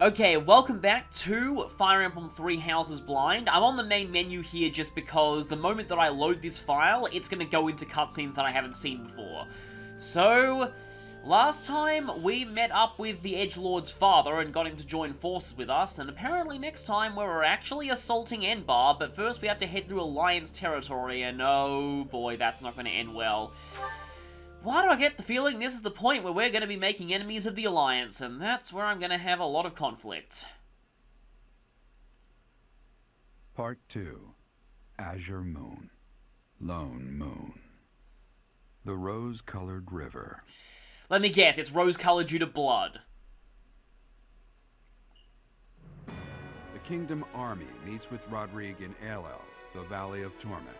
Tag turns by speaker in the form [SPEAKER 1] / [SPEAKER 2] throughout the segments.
[SPEAKER 1] Okay, welcome back to Fire Emblem Three Houses Blind. I'm on the main menu here just because the moment that I load this file, it's going to go into cutscenes that I haven't seen before. So, last time we met up with the Edgelord's father and got him to join forces with us, and apparently next time we're actually assaulting Enbar, but first we have to head through Alliance territory, and oh boy, that's not going to end well. Why do I get the feeling this is the point where we're going to be making enemies of the Alliance, and that's where I'm going to have a lot of conflict.
[SPEAKER 2] Part 2. Azure Moon. Lone Moon. The Rose-Colored River.
[SPEAKER 1] Let me guess, it's rose-colored due to blood.
[SPEAKER 2] The Kingdom Army meets with Rodrigue in Elel, the Valley of Torment.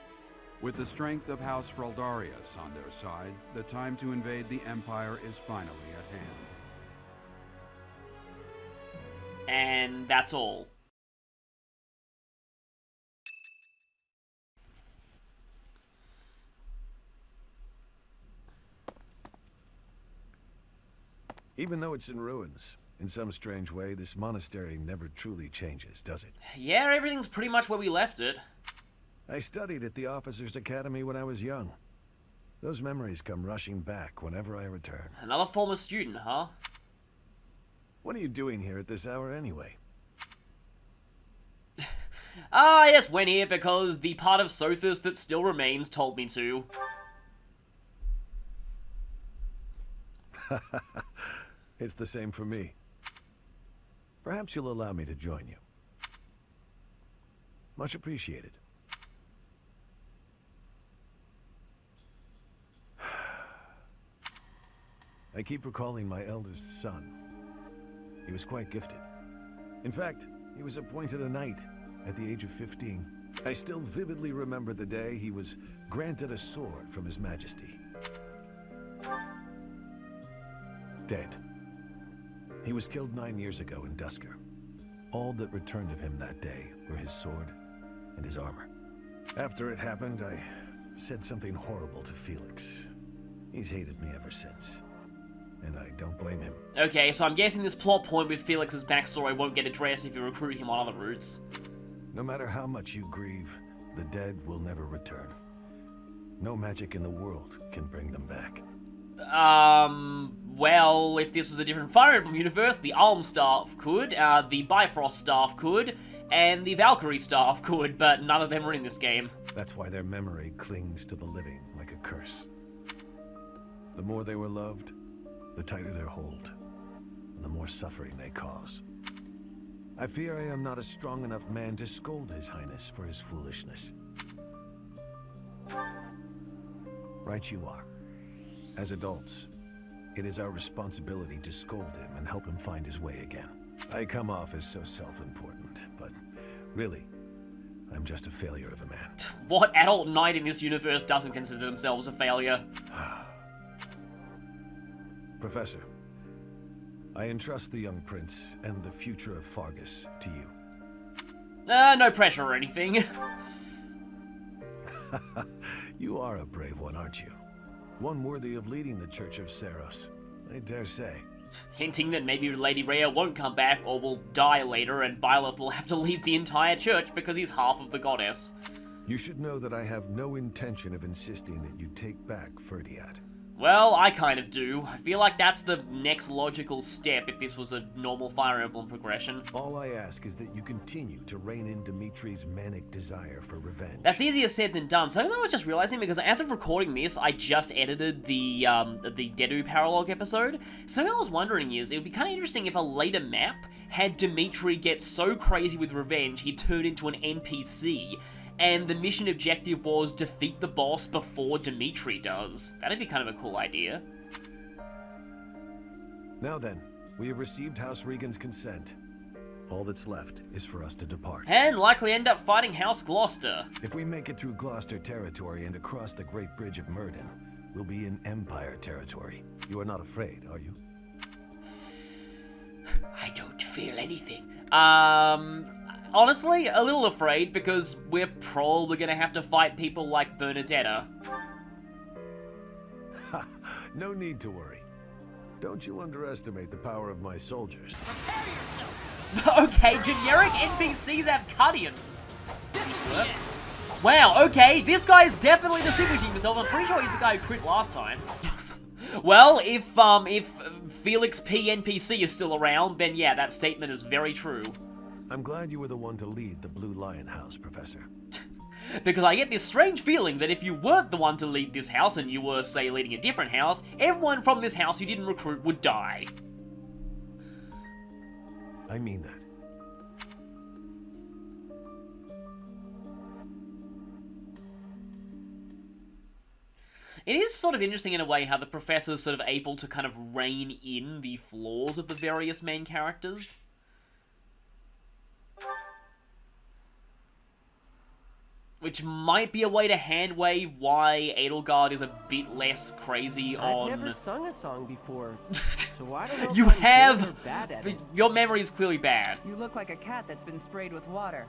[SPEAKER 2] With the strength of House Fraldarius on their side, the time to invade the Empire is finally at hand.
[SPEAKER 1] And that's all.
[SPEAKER 3] Even though it's in ruins, in some strange way, this monastery never truly changes, does it?
[SPEAKER 1] Yeah, everything's pretty much where we left it.
[SPEAKER 3] I studied at the Officers' Academy when I was young. Those memories come rushing back whenever I return.
[SPEAKER 1] Another former student, huh?
[SPEAKER 3] What are you doing here at this hour anyway?
[SPEAKER 1] I just went here because the part of Sothis that still remains told me to.
[SPEAKER 3] It's the same for me. Perhaps you'll allow me to join you. Much appreciated. I keep recalling my eldest son. He was quite gifted. In fact, he was appointed a knight at the age of 15. I still vividly remember the day he was granted a sword from His Majesty. Dead. He was killed 9 years ago in Dusker. All that returned of him that day were his sword and his armor. After it happened, I said something horrible to Felix. He's hated me ever since. And I don't blame him.
[SPEAKER 1] Okay, so I'm guessing this plot point with Felix's backstory won't get addressed if you recruit him on other routes.
[SPEAKER 3] No matter how much you grieve, the dead will never return. No magic in the world can bring them back.
[SPEAKER 1] Well, if this was a different Fire Emblem universe, the Alm staff could, the Bifrost staff could, and the Valkyrie staff could, but none of them are in this game.
[SPEAKER 3] That's why their memory clings to the living like a curse. The more they were loved, the tighter their hold, and the more suffering they cause. I fear I am not a strong enough man to scold His Highness for his foolishness. Right you are. As adults, it is our responsibility to scold him and help him find his way again. I come off as so self-important, but really, I'm just a failure of a man.
[SPEAKER 1] What adult knight in this universe doesn't consider themselves a failure?
[SPEAKER 3] Professor, I entrust the young prince and the future of Fargus to you.
[SPEAKER 1] No pressure or anything.
[SPEAKER 3] You are a brave one, aren't you? One worthy of leading the Church of Seiros, I dare say.
[SPEAKER 1] Hinting that maybe Lady Rhea won't come back or will die later and Byleth will have to lead the entire church because he's half of the goddess.
[SPEAKER 3] You should know that I have no intention of insisting that you take back Ferdiad.
[SPEAKER 1] Well, I kind of do. I feel like that's the next logical step if this was a normal Fire Emblem progression.
[SPEAKER 3] All I ask is that you continue to rein in Dimitri's manic desire for revenge.
[SPEAKER 1] That's easier said than done. Something that I was just realizing, because as of recording this, I just edited the Dedu Paralogue episode. Something I was wondering is, it would be kind of interesting if a later map had Dimitri get so crazy with revenge he turned into an NPC, and the mission objective was defeat the boss before Dimitri does. That'd be kind of a cool idea.
[SPEAKER 3] Now then, we have received House Regan's consent. All that's left is for us to depart.
[SPEAKER 1] And likely end up fighting House Gloucester.
[SPEAKER 3] If we make it through Gloucester territory and across the Great Bridge of Myrddin, we'll be in Empire territory. You are not afraid, are you?
[SPEAKER 1] I don't feel anything. Honestly, a little afraid, because we're probably gonna have to fight people like Bernadetta.
[SPEAKER 3] Ha! No need to worry. Don't you underestimate the power of my soldiers.
[SPEAKER 4] Prepare yourself!
[SPEAKER 1] Okay, generic NPCs have cut-ins. Wow, okay, this guy's definitely distinguishing himself. I'm pretty sure he's the guy who crit last time. Well, if Felix P. NPC is still around, then yeah, that statement is very true.
[SPEAKER 3] I'm glad you were the one to lead the Blue Lion House, Professor.
[SPEAKER 1] Because I get this strange feeling that if you weren't the one to lead this house and you were, say, leading a different house, everyone from this house you didn't recruit would die.
[SPEAKER 3] I mean that.
[SPEAKER 1] It is sort of interesting in a way how the professor's sort of able to kind of rein in the flaws of the various main characters. Which might be a way to hand-wave why Edelgard is a bit less crazy on...
[SPEAKER 4] I've never sung a song before, so I don't know
[SPEAKER 1] You
[SPEAKER 4] if I'm
[SPEAKER 1] have...
[SPEAKER 4] good or bad at it.
[SPEAKER 1] Your memory is clearly bad.
[SPEAKER 5] You look like a cat that's been sprayed with water.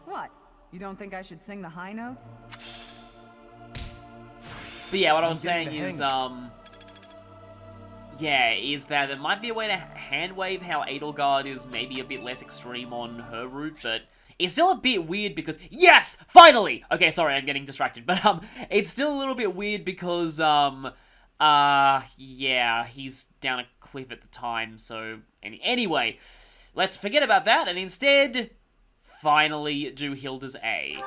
[SPEAKER 5] What? You don't think I should sing the high notes?
[SPEAKER 1] But yeah, what I was
[SPEAKER 4] getting
[SPEAKER 1] saying
[SPEAKER 4] the
[SPEAKER 1] is,
[SPEAKER 4] hang
[SPEAKER 1] yeah, is that there might be a way to hand-wave how Edelgard is maybe a bit less extreme on her route, but it's still a bit weird because, yes, finally! Okay, sorry, I'm getting distracted, but, it's still a little bit weird because, yeah, he's down a cliff at the time, so, anyway, let's forget about that, and instead, finally do Hilda's A.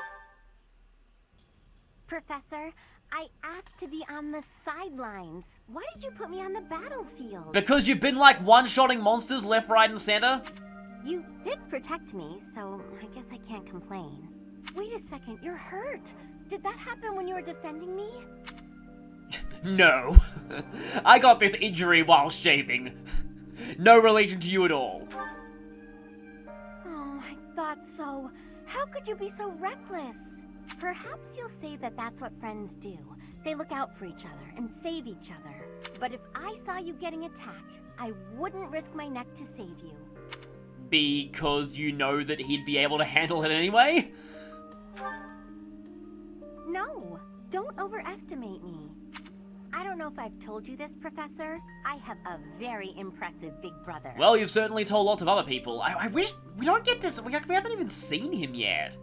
[SPEAKER 6] Professor, I asked to be on the sidelines. Why did you put me on the battlefield?
[SPEAKER 1] Because you've been, like, one-shotting monsters left, right, and center?
[SPEAKER 6] You did protect me, so I guess I can't complain. Wait a second, you're hurt. Did that happen when you were defending me?
[SPEAKER 1] No. I got this injury while shaving. No relation to you at all.
[SPEAKER 6] Oh, I thought so. How could you be so reckless? Perhaps you'll say that that's what friends do. They look out for each other and save each other. But if I saw you getting attacked, I wouldn't risk my neck to save you.
[SPEAKER 1] Because you know that he'd be able to handle it anyway?
[SPEAKER 6] No, don't overestimate me. I don't know if I've told you this, Professor. I have a very impressive big brother.
[SPEAKER 1] Well, you've certainly told lots of other people. I wish... We don't get this... We haven't even seen him yet.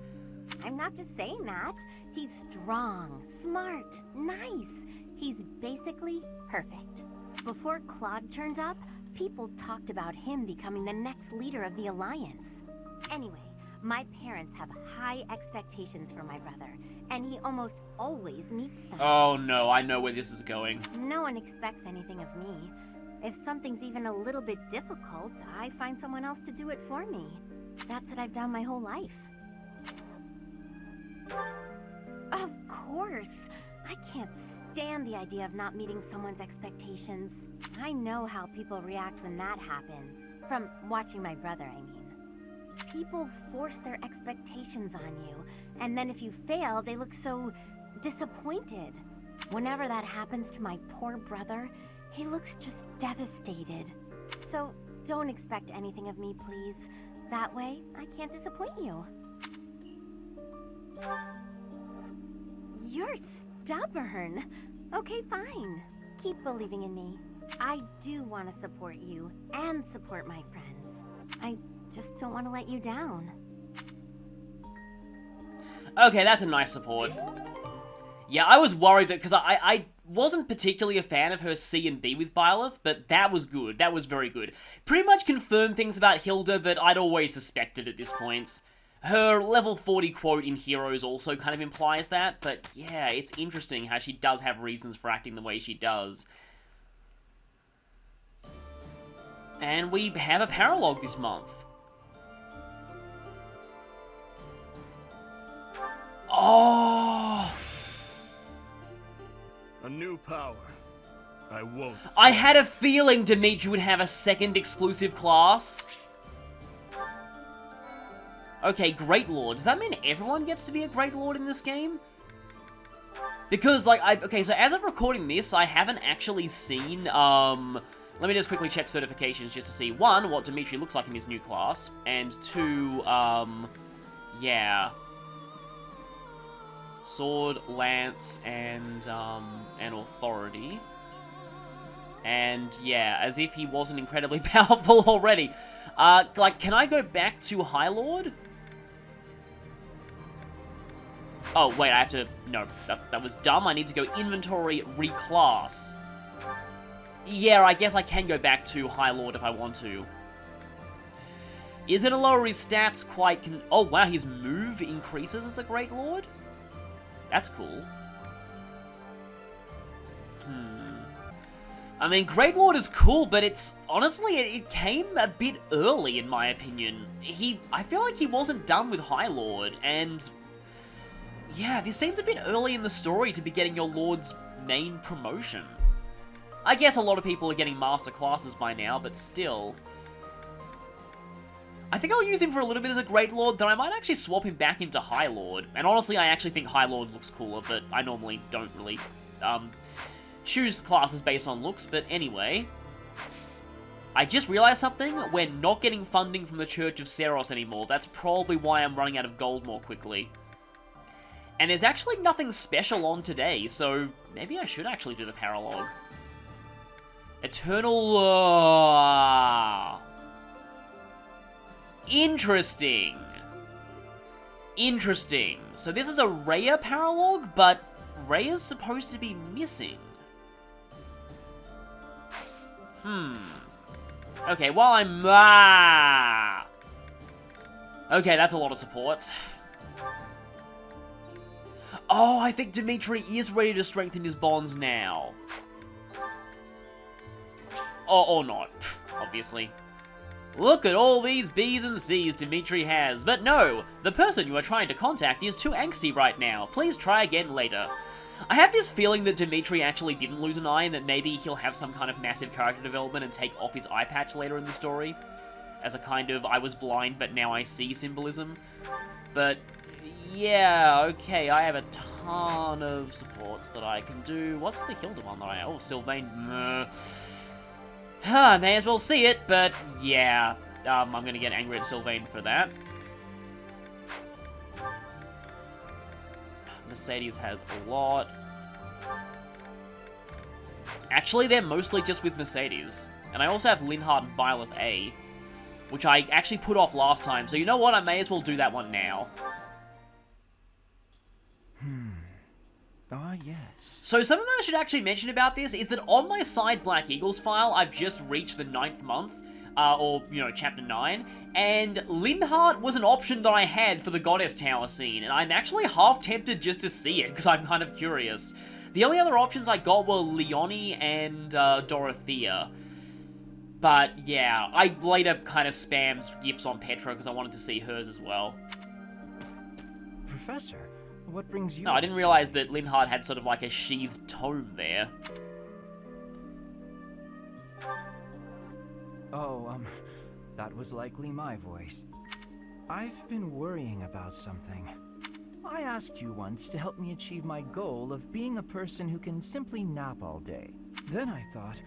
[SPEAKER 6] I'm not just saying that. He's strong, smart, nice. He's basically perfect. Before Claude turned up, people talked about him becoming the next leader of the Alliance. Anyway, my parents have high expectations for my brother, and he almost always meets them.
[SPEAKER 1] Oh no, I know where this is going.
[SPEAKER 6] No one expects anything of me. If something's even a little bit difficult, I find someone else to do it for me. That's what I've done my whole life. Of course! I can't stand the idea of not meeting someone's expectations. I know how people react when that happens. From watching my brother, I mean. People force their expectations on you, and then if you fail, they look so disappointed. Whenever that happens to my poor brother, he looks just devastated. So don't expect anything of me, please. That way, I can't disappoint you. You're stubborn. Okay, fine. Keep believing in me. I do want to support you and support my friends. I just don't want to let you down.
[SPEAKER 1] Okay, that's a nice support. Yeah, I was worried that, because I wasn't particularly a fan of her C and B with Byleth, but that was good. That was very good. Pretty much confirmed things about Hilda that I'd always suspected at this point. Her level 40 quote in Heroes also kind of implies that, but yeah, it's interesting how she does have reasons for acting the way she does. And we have a Paralogue this month. Oh!
[SPEAKER 7] A new power. I won't.
[SPEAKER 1] I had a feeling Dimitri would have a second exclusive class. Okay, Great Lord. Does that mean everyone gets to be a Great Lord in this game? Because, like, okay, so as of recording this, I haven't actually seen, let me just quickly check certifications just to see, one, what Dimitri looks like in his new class, and two, yeah. Sword, Lance, and Authority. And, yeah, as if he wasn't incredibly powerful already. Like, can I go back to High Lord? Oh, wait, I have to... No, that was dumb. I need to go inventory, reclass. Yeah, I guess I can go back to High Lord if I want to. Is it a lower his stats quite... Oh, wow, his move increases as a Great Lord? That's cool. I mean, Great Lord is cool, but it's... Honestly, it came a bit early, in my opinion. I feel like he wasn't done with High Lord, and... Yeah, this seems a bit early in the story to be getting your Lord's main promotion. I guess a lot of people are getting Master Classes by now, but still... I think I'll use him for a little bit as a Great Lord, then I might actually swap him back into High Lord. And honestly, I actually think High Lord looks cooler, but I normally don't really, choose classes based on looks, but anyway. I just realized something. We're not getting funding from the Church of Seros anymore. That's probably why I'm running out of gold more quickly. And there's actually nothing special on today, so maybe I should actually do the Paralogue. Eternal... Interesting. Interesting. So this is a Rhea Paralogue, but Rhea's supposed to be missing. Okay, while I'm... Okay, that's a lot of supports. Oh, I think Dimitri is ready to strengthen his bonds now. Or not, obviously. Look at all these B's and C's Dimitri has, but no, the person you are trying to contact is too angsty right now. Please try again later. I have this feeling that Dimitri actually didn't lose an eye and that maybe he'll have some kind of massive character development and take off his eye patch later in the story. As a kind of, I was blind but now I see symbolism. But, yeah, okay, I have a ton of supports that I can do. What's the Hilda one that I... Oh, Sylvain... may as well see it, but yeah, I'm gonna get angry at Sylvain for that. Mercedes has a lot. Actually, they're mostly just with Mercedes. And I also have Linhardt and Byleth A, which I actually put off last time, so you know what, I may as well do that one now.
[SPEAKER 4] Ah, yes.
[SPEAKER 1] So something that I should actually mention about this is that on my side Black Eagles file, I've just reached the 9th month, or, you know, chapter 9, and Linhardt was an option that I had for the Goddess Tower scene, and I'm actually half tempted just to see it, because I'm kind of curious. The only other options I got were Leonie and Dorothea. But, yeah, I later kind of spammed gifts on Petra because I wanted to see hers as well.
[SPEAKER 4] Professor, what brings you...
[SPEAKER 1] No, I didn't realize that Linhardt had sort of like a sheathed tome there.
[SPEAKER 4] Oh, that was likely my voice. I've been worrying about something. I asked you once to help me achieve my goal of being a person who can simply nap all day. Then I thought,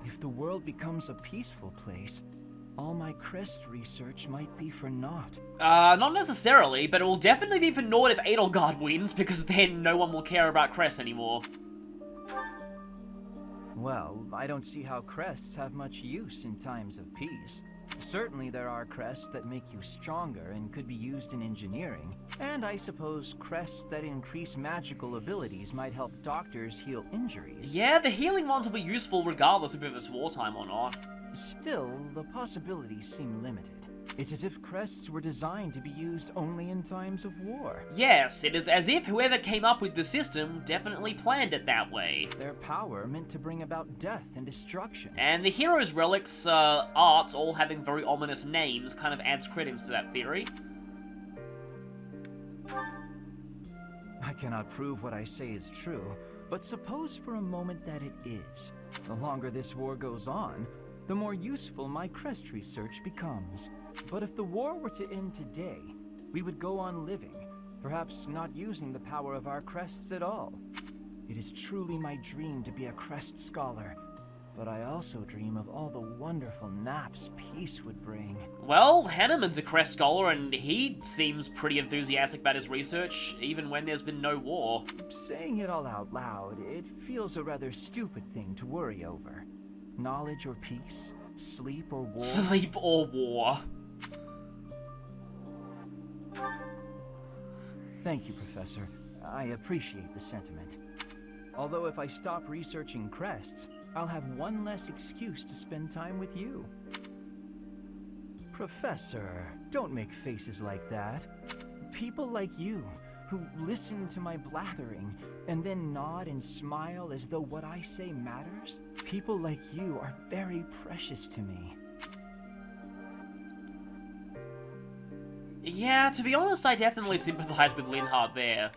[SPEAKER 4] if the world becomes a peaceful place, all my crest research might be for naught.
[SPEAKER 1] Not necessarily, but it will definitely be for naught if Edelgard wins, because then no one will care about crests anymore.
[SPEAKER 4] Well, I don't see how crests have much use in times of peace. Certainly there are crests that make you stronger and could be used in engineering, and I suppose crests that increase magical abilities might help doctors heal injuries.
[SPEAKER 1] Yeah, the healing ones will be useful regardless of if it's wartime or not.
[SPEAKER 4] Still, the possibilities seem limited. It's as if crests were designed to be used only in times of war.
[SPEAKER 1] Yes, it is as if whoever came up with the system definitely planned it that way.
[SPEAKER 4] Their power meant to bring about death and destruction.
[SPEAKER 1] And the hero's relics, arts all having very ominous names kind of adds credence to that theory.
[SPEAKER 4] I cannot prove what I say is true, but suppose for a moment that it is. The longer this war goes on, the more useful my crest research becomes. But if the war were to end today, we would go on living, perhaps not using the power of our crests at all. It is truly my dream to be a crest scholar, but I also dream of all the wonderful naps peace would bring.
[SPEAKER 1] Well, Hanneman's a crest scholar, and he seems pretty enthusiastic about his research, even when there's been no war.
[SPEAKER 4] Saying it all out loud, it feels a rather stupid thing to worry over. Knowledge or peace? Sleep or war?
[SPEAKER 1] Sleep or war.
[SPEAKER 4] Thank you, Professor. I appreciate the sentiment. Although if I stop researching crests, I'll have one less excuse to spend time with you. Professor, don't make faces like that. People like you, who listen to my blathering and then nod and smile as though what I say matters, people like you are very precious to me.
[SPEAKER 1] Yeah, to be honest, I definitely sympathize with Linhardt there.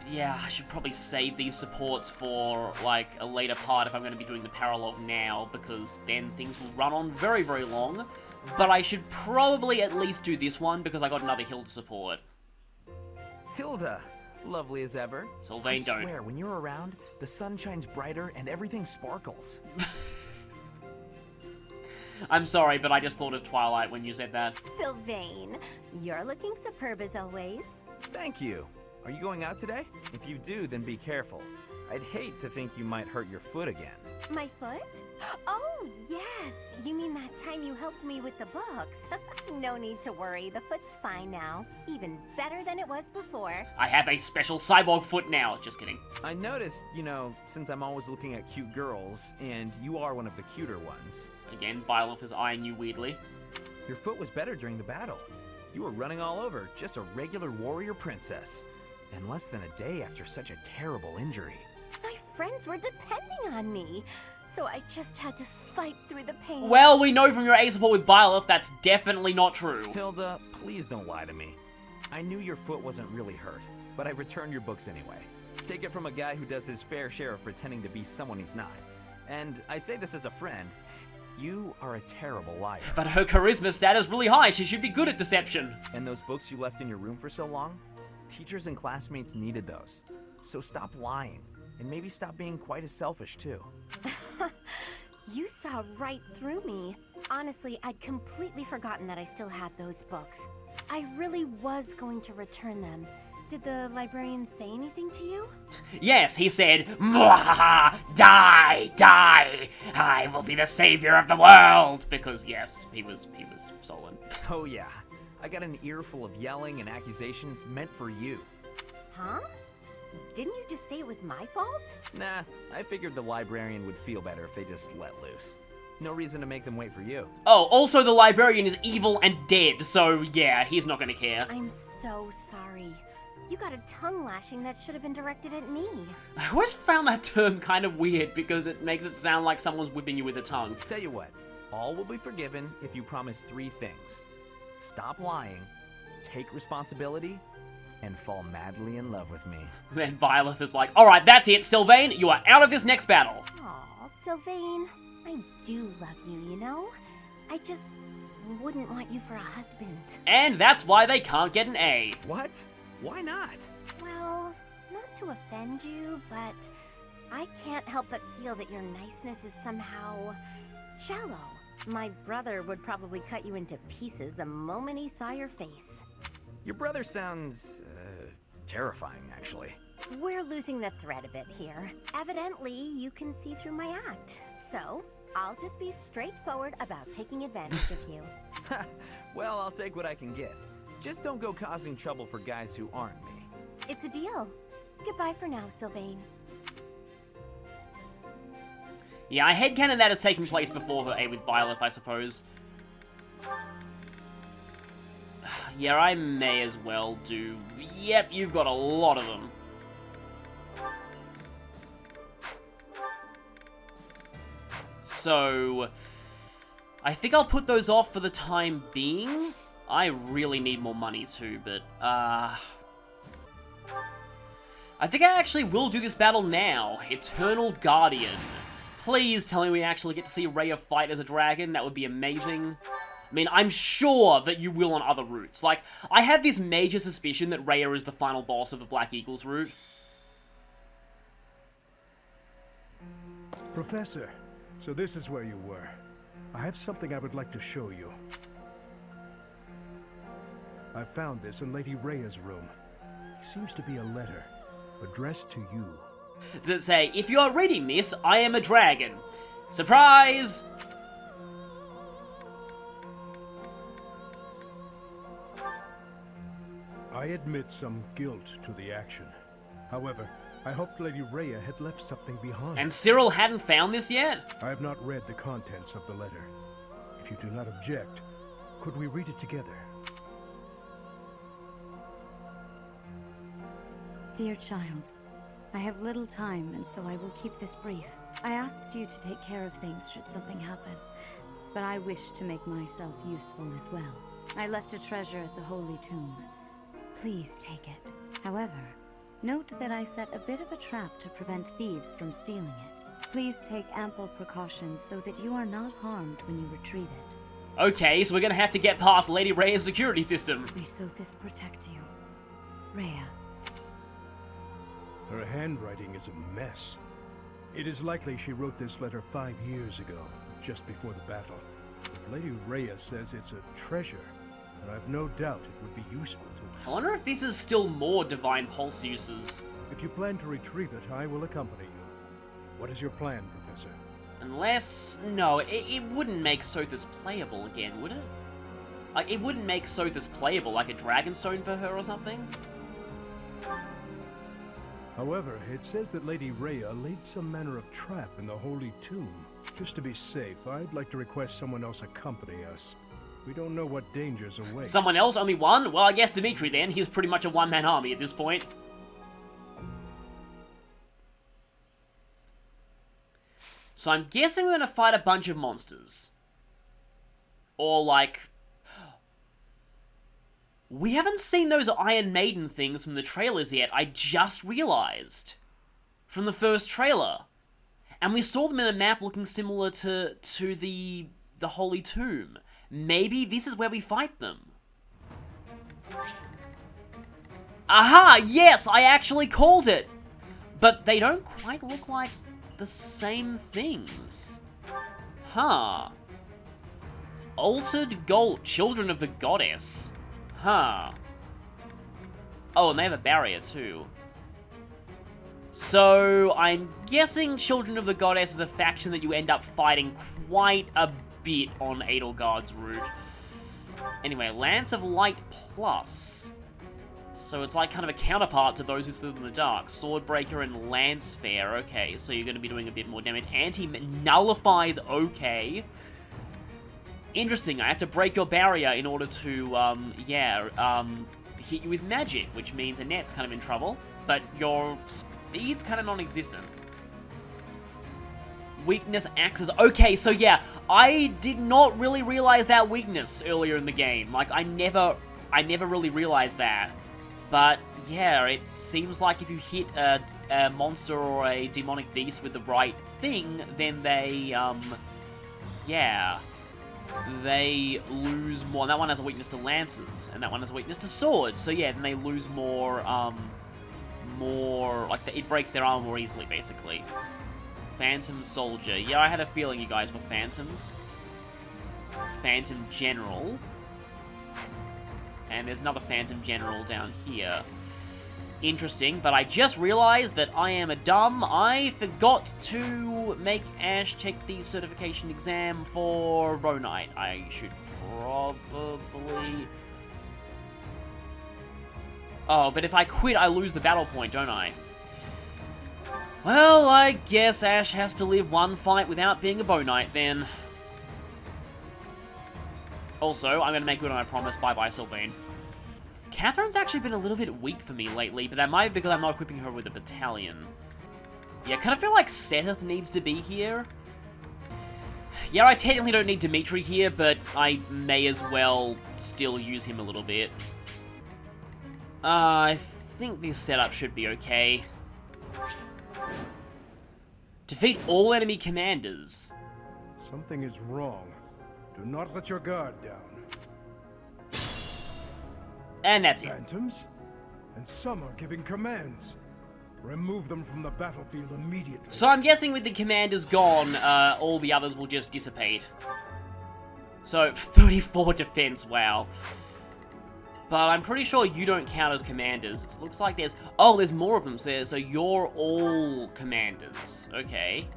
[SPEAKER 1] Yeah, I should probably save these supports for, like, a later part if I'm going to be doing the Paralogue now, because then things will run on very, very long. But I should probably at least do this one, because I got another Hilda support.
[SPEAKER 8] Hilda, lovely as ever.
[SPEAKER 1] Sylvain,
[SPEAKER 8] I swear, when you're around, the sun shines brighter and everything sparkles.
[SPEAKER 1] I'm sorry, but I just thought of Twilight when you said that.
[SPEAKER 6] Sylvain, you're looking superb as always.
[SPEAKER 8] Thank you. Are you going out today? If you do, then be careful. I'd hate to think you might hurt your foot again.
[SPEAKER 6] My foot? Oh, yes. You mean that time you helped me with the books? No need to worry. The foot's fine now. Even better than it was before.
[SPEAKER 1] I have a special cyborg foot now. Just kidding.
[SPEAKER 8] I noticed, since I'm always looking at cute girls, and you are one of the cuter ones.
[SPEAKER 1] Again, Byleth is eyeing you weirdly.
[SPEAKER 8] Your foot was better during the battle. You were running all over, just a regular warrior princess. And less than a day after such a terrible injury.
[SPEAKER 6] My friends were depending on me, so I just had to fight through the pain.
[SPEAKER 1] Well, we know from your A support with Byleth that's definitely not true.
[SPEAKER 8] Hilda, please don't lie to me. I knew your foot wasn't really hurt, but I returned your books anyway. Take it from a guy who does his fair share of pretending to be someone he's not. And I say this as a friend, you are a terrible liar.
[SPEAKER 1] But her charisma stat is really high. She should be good at deception.
[SPEAKER 8] And those books you left in your room for so long? Teachers and classmates needed those. So stop lying, and maybe stop being quite as selfish too.
[SPEAKER 6] You saw right through me. Honestly, I'd completely forgotten that I still had those books. I really was going to return them. Did the librarian say anything to you?
[SPEAKER 1] Yes, he said, "Mwahaha, die, die! I will be the savior of the world!" Because, yes, he was sullen.
[SPEAKER 8] Oh yeah. I got an earful of yelling and accusations meant for you.
[SPEAKER 6] Huh? Didn't you just say it was my fault?
[SPEAKER 8] Nah, I figured the librarian would feel better if they just let loose. No reason to make them wait for you.
[SPEAKER 1] Oh, also the librarian is evil and dead, so yeah, he's not gonna care.
[SPEAKER 6] I'm so sorry. You got a tongue lashing that should have been directed at me.
[SPEAKER 1] I always found that term kind of weird because it makes it sound like someone's whipping you with a tongue.
[SPEAKER 8] Tell you what, all will be forgiven if you promise 3 things. Stop lying, take responsibility, and fall madly in love with me.
[SPEAKER 1] Then Byleth is like, alright, that's it, Sylvain, you are out of this next battle.
[SPEAKER 6] Aw, Sylvain, I do love you, you know? I just wouldn't want you for a husband.
[SPEAKER 1] And that's why they can't get an A.
[SPEAKER 8] What? Why not?
[SPEAKER 6] Well, not to offend you, but I can't help but feel that your niceness is somehow shallow. My brother would probably cut you into pieces the moment he saw your face.
[SPEAKER 8] Your brother sounds, terrifying, actually.
[SPEAKER 6] We're losing the thread a bit here. Evidently, you can see through my act. So, I'll just be straightforward about taking advantage of you.
[SPEAKER 8] Well, I'll take what I can get. Just don't go causing trouble for guys who aren't me.
[SPEAKER 6] It's a deal. Goodbye for now, Sylvain.
[SPEAKER 1] Yeah, I headcanon that has taken place before her A with Byleth, I suppose. Yeah, I may as well do... Yep, you've got a lot of them. So... I think I'll put those off for the time being. I really need more money too, but, I think I actually will do this battle now. Eternal Guardian. Please tell me we actually get to see Rhea fight as a dragon. That would be amazing. I mean, I'm sure that you will on other routes. Like, I have this major suspicion that Rhea is the final boss of the Black Eagles route.
[SPEAKER 7] Professor, so this is where you were. I have something I would like to show you. I found this in Lady Rhea's room. It seems to be a letter. addressed to you.
[SPEAKER 1] Does it say, if you are reading this, I am a dragon? Surprise!
[SPEAKER 7] I admit some guilt to the action. However, I hoped Lady Rhea had left something behind.
[SPEAKER 1] And Cyril hadn't found this yet?
[SPEAKER 7] I have not read the contents of the letter. If you do not object, could we read it together?
[SPEAKER 9] Dear child, I have little time, and so I will keep this brief. I asked you to take care of things should something happen, but I wish to make myself useful as well. I left a treasure at the Holy Tomb. Please take it. However, note that I set a bit of a trap to prevent thieves from stealing it. Please take ample precautions so that you are not harmed when you retrieve it.
[SPEAKER 1] Okay, so we're gonna have to get past Lady Rhea's security system.
[SPEAKER 9] May Sothis protect you. Rhea.
[SPEAKER 7] Her handwriting is a mess. It is likely she wrote this letter 5 years ago, just before the battle. If Lady Rhea says it's a treasure, then I've no doubt it would be useful to us.
[SPEAKER 1] I wonder if this is still more Divine Pulse uses.
[SPEAKER 7] If you plan to retrieve it, I will accompany you. What is your plan, Professor?
[SPEAKER 1] Unless... no, it wouldn't make Sothis playable again, would it? Like, it wouldn't make Sothis playable, like a Dragonstone for her or something?
[SPEAKER 7] However, it says that Lady Rhea laid some manner of trap in the Holy Tomb. Just to be safe, I'd like to request someone else accompany us. We don't know what dangers await.
[SPEAKER 1] Someone else? Only one? Well, I guess Dimitri then. He's pretty much a one-man army at this point. So I'm guessing we're gonna fight a bunch of monsters. Or, like... we haven't seen those Iron Maiden things from the trailers yet, I just realized. From the first trailer. And we saw them in a map looking similar to the Holy Tomb. Maybe this is where we fight them. Aha! Yes! I actually called it! But they don't quite look like the same things. Huh. Altered Gold, Children of the Goddess. Huh. Oh, and they have a barrier too. So, I'm guessing Children of the Goddess is a faction that you end up fighting quite a bit on Edelgard's route. Anyway, Lance of Light Plus. So it's like kind of a counterpart to those who slither in the dark. Swordbreaker and Lance Fair. Okay, so you're going to be doing a bit more damage. Anti-nullifies, okay. Interesting, I have to break your barrier in order to, hit you with magic, which means Annette's kind of in trouble, but your speed's kind of non-existent. Weakness axes. Okay, so yeah, I did not really realize that weakness earlier in the game. Like, I never really realized that. But, yeah, it seems like if you hit a monster or a demonic beast with the right thing, then they, they lose more. And that one has a weakness to lances, and that one has a weakness to swords. So yeah, then they lose more, it breaks their armor more easily, basically. Phantom Soldier. Yeah, I had a feeling you guys were Phantoms. Phantom General. And there's another Phantom General down here. Interesting, but I just realized that I am a dumb. I forgot to make Ash take the certification exam for Ronite. I should probably... oh, but if I quit, I lose the battle point, don't I? Well, I guess Ash has to live one fight without being a Bow Knight, then. Also, I'm going to make good on my promise. Bye-bye, Sylvain. Catherine's actually been a little bit weak for me lately, but that might be because I'm not equipping her with a battalion. Yeah, I kind of feel like Setheth needs to be here. Yeah, I technically don't need Dimitri here, but I may as well still use him a little bit. I think this setup should be okay. Defeat all enemy commanders.
[SPEAKER 7] Something is wrong. Do not let your guard down.
[SPEAKER 1] And that's it.
[SPEAKER 7] Phantoms? And some are giving commands. Remove them from the battlefield immediately.
[SPEAKER 1] So I'm guessing with the commanders gone, all the others will just dissipate. So, 34 defense, wow. But I'm pretty sure you don't count as commanders. It looks like there's... Oh, there's more of them, so you're all commanders. Okay.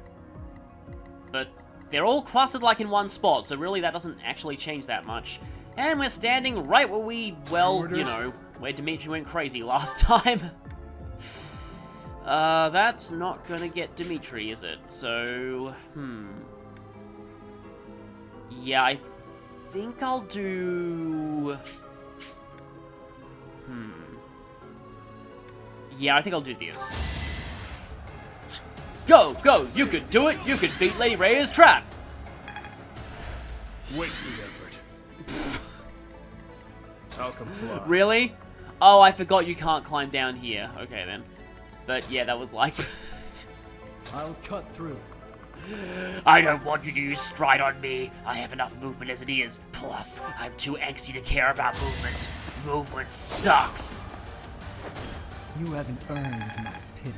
[SPEAKER 1] But they're all clustered like in one spot, so really that doesn't actually change that much. And we're standing right where we, well, you know, where Dimitri went crazy last time. That's not gonna get Dimitri, is it? So, yeah, I think I'll do... Yeah, I think I'll do this. Go, go! You could do it! You could beat Lady Rhea's trap!
[SPEAKER 7] Wasted effort. I'll comply.
[SPEAKER 1] Really? Oh, I forgot you can't climb down here. Okay, then. But, yeah, that was like...
[SPEAKER 4] I'll cut through.
[SPEAKER 1] I don't want you to use stride on me. I have enough movement as it is. Plus, I'm too angsty to care about movement. Movement sucks.
[SPEAKER 4] You haven't earned my pity.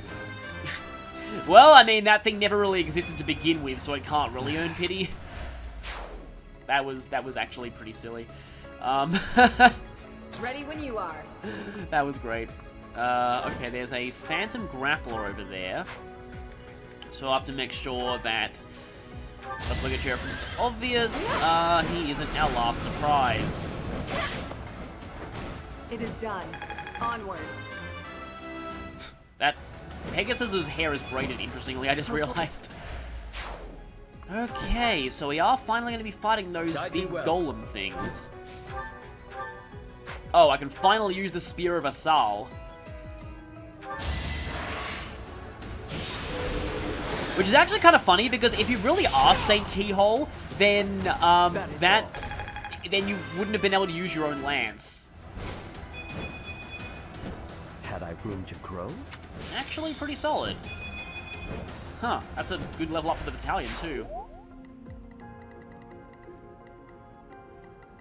[SPEAKER 1] Well, I mean, that thing never really existed to begin with, so it can't really earn pity. That was actually pretty silly.
[SPEAKER 10] Ready when you are.
[SPEAKER 1] That was great. Okay, there's a phantom grappler over there. So I'll have to make sure that obligatory reference is obvious. He isn't our last surprise.
[SPEAKER 10] It is done. Onward.
[SPEAKER 1] That Pegasus's hair is braided, interestingly, I just realized. Okay, so we are finally going to be fighting those big golem things. Oh, I can finally use the Spear of Asal. Which is actually kind of funny, because if you really are Saint Keyhole, then, then you wouldn't have been able to use your own lance.
[SPEAKER 8] Had I room to grow?
[SPEAKER 1] Actually pretty solid. Huh, that's a good level up for the battalion, too.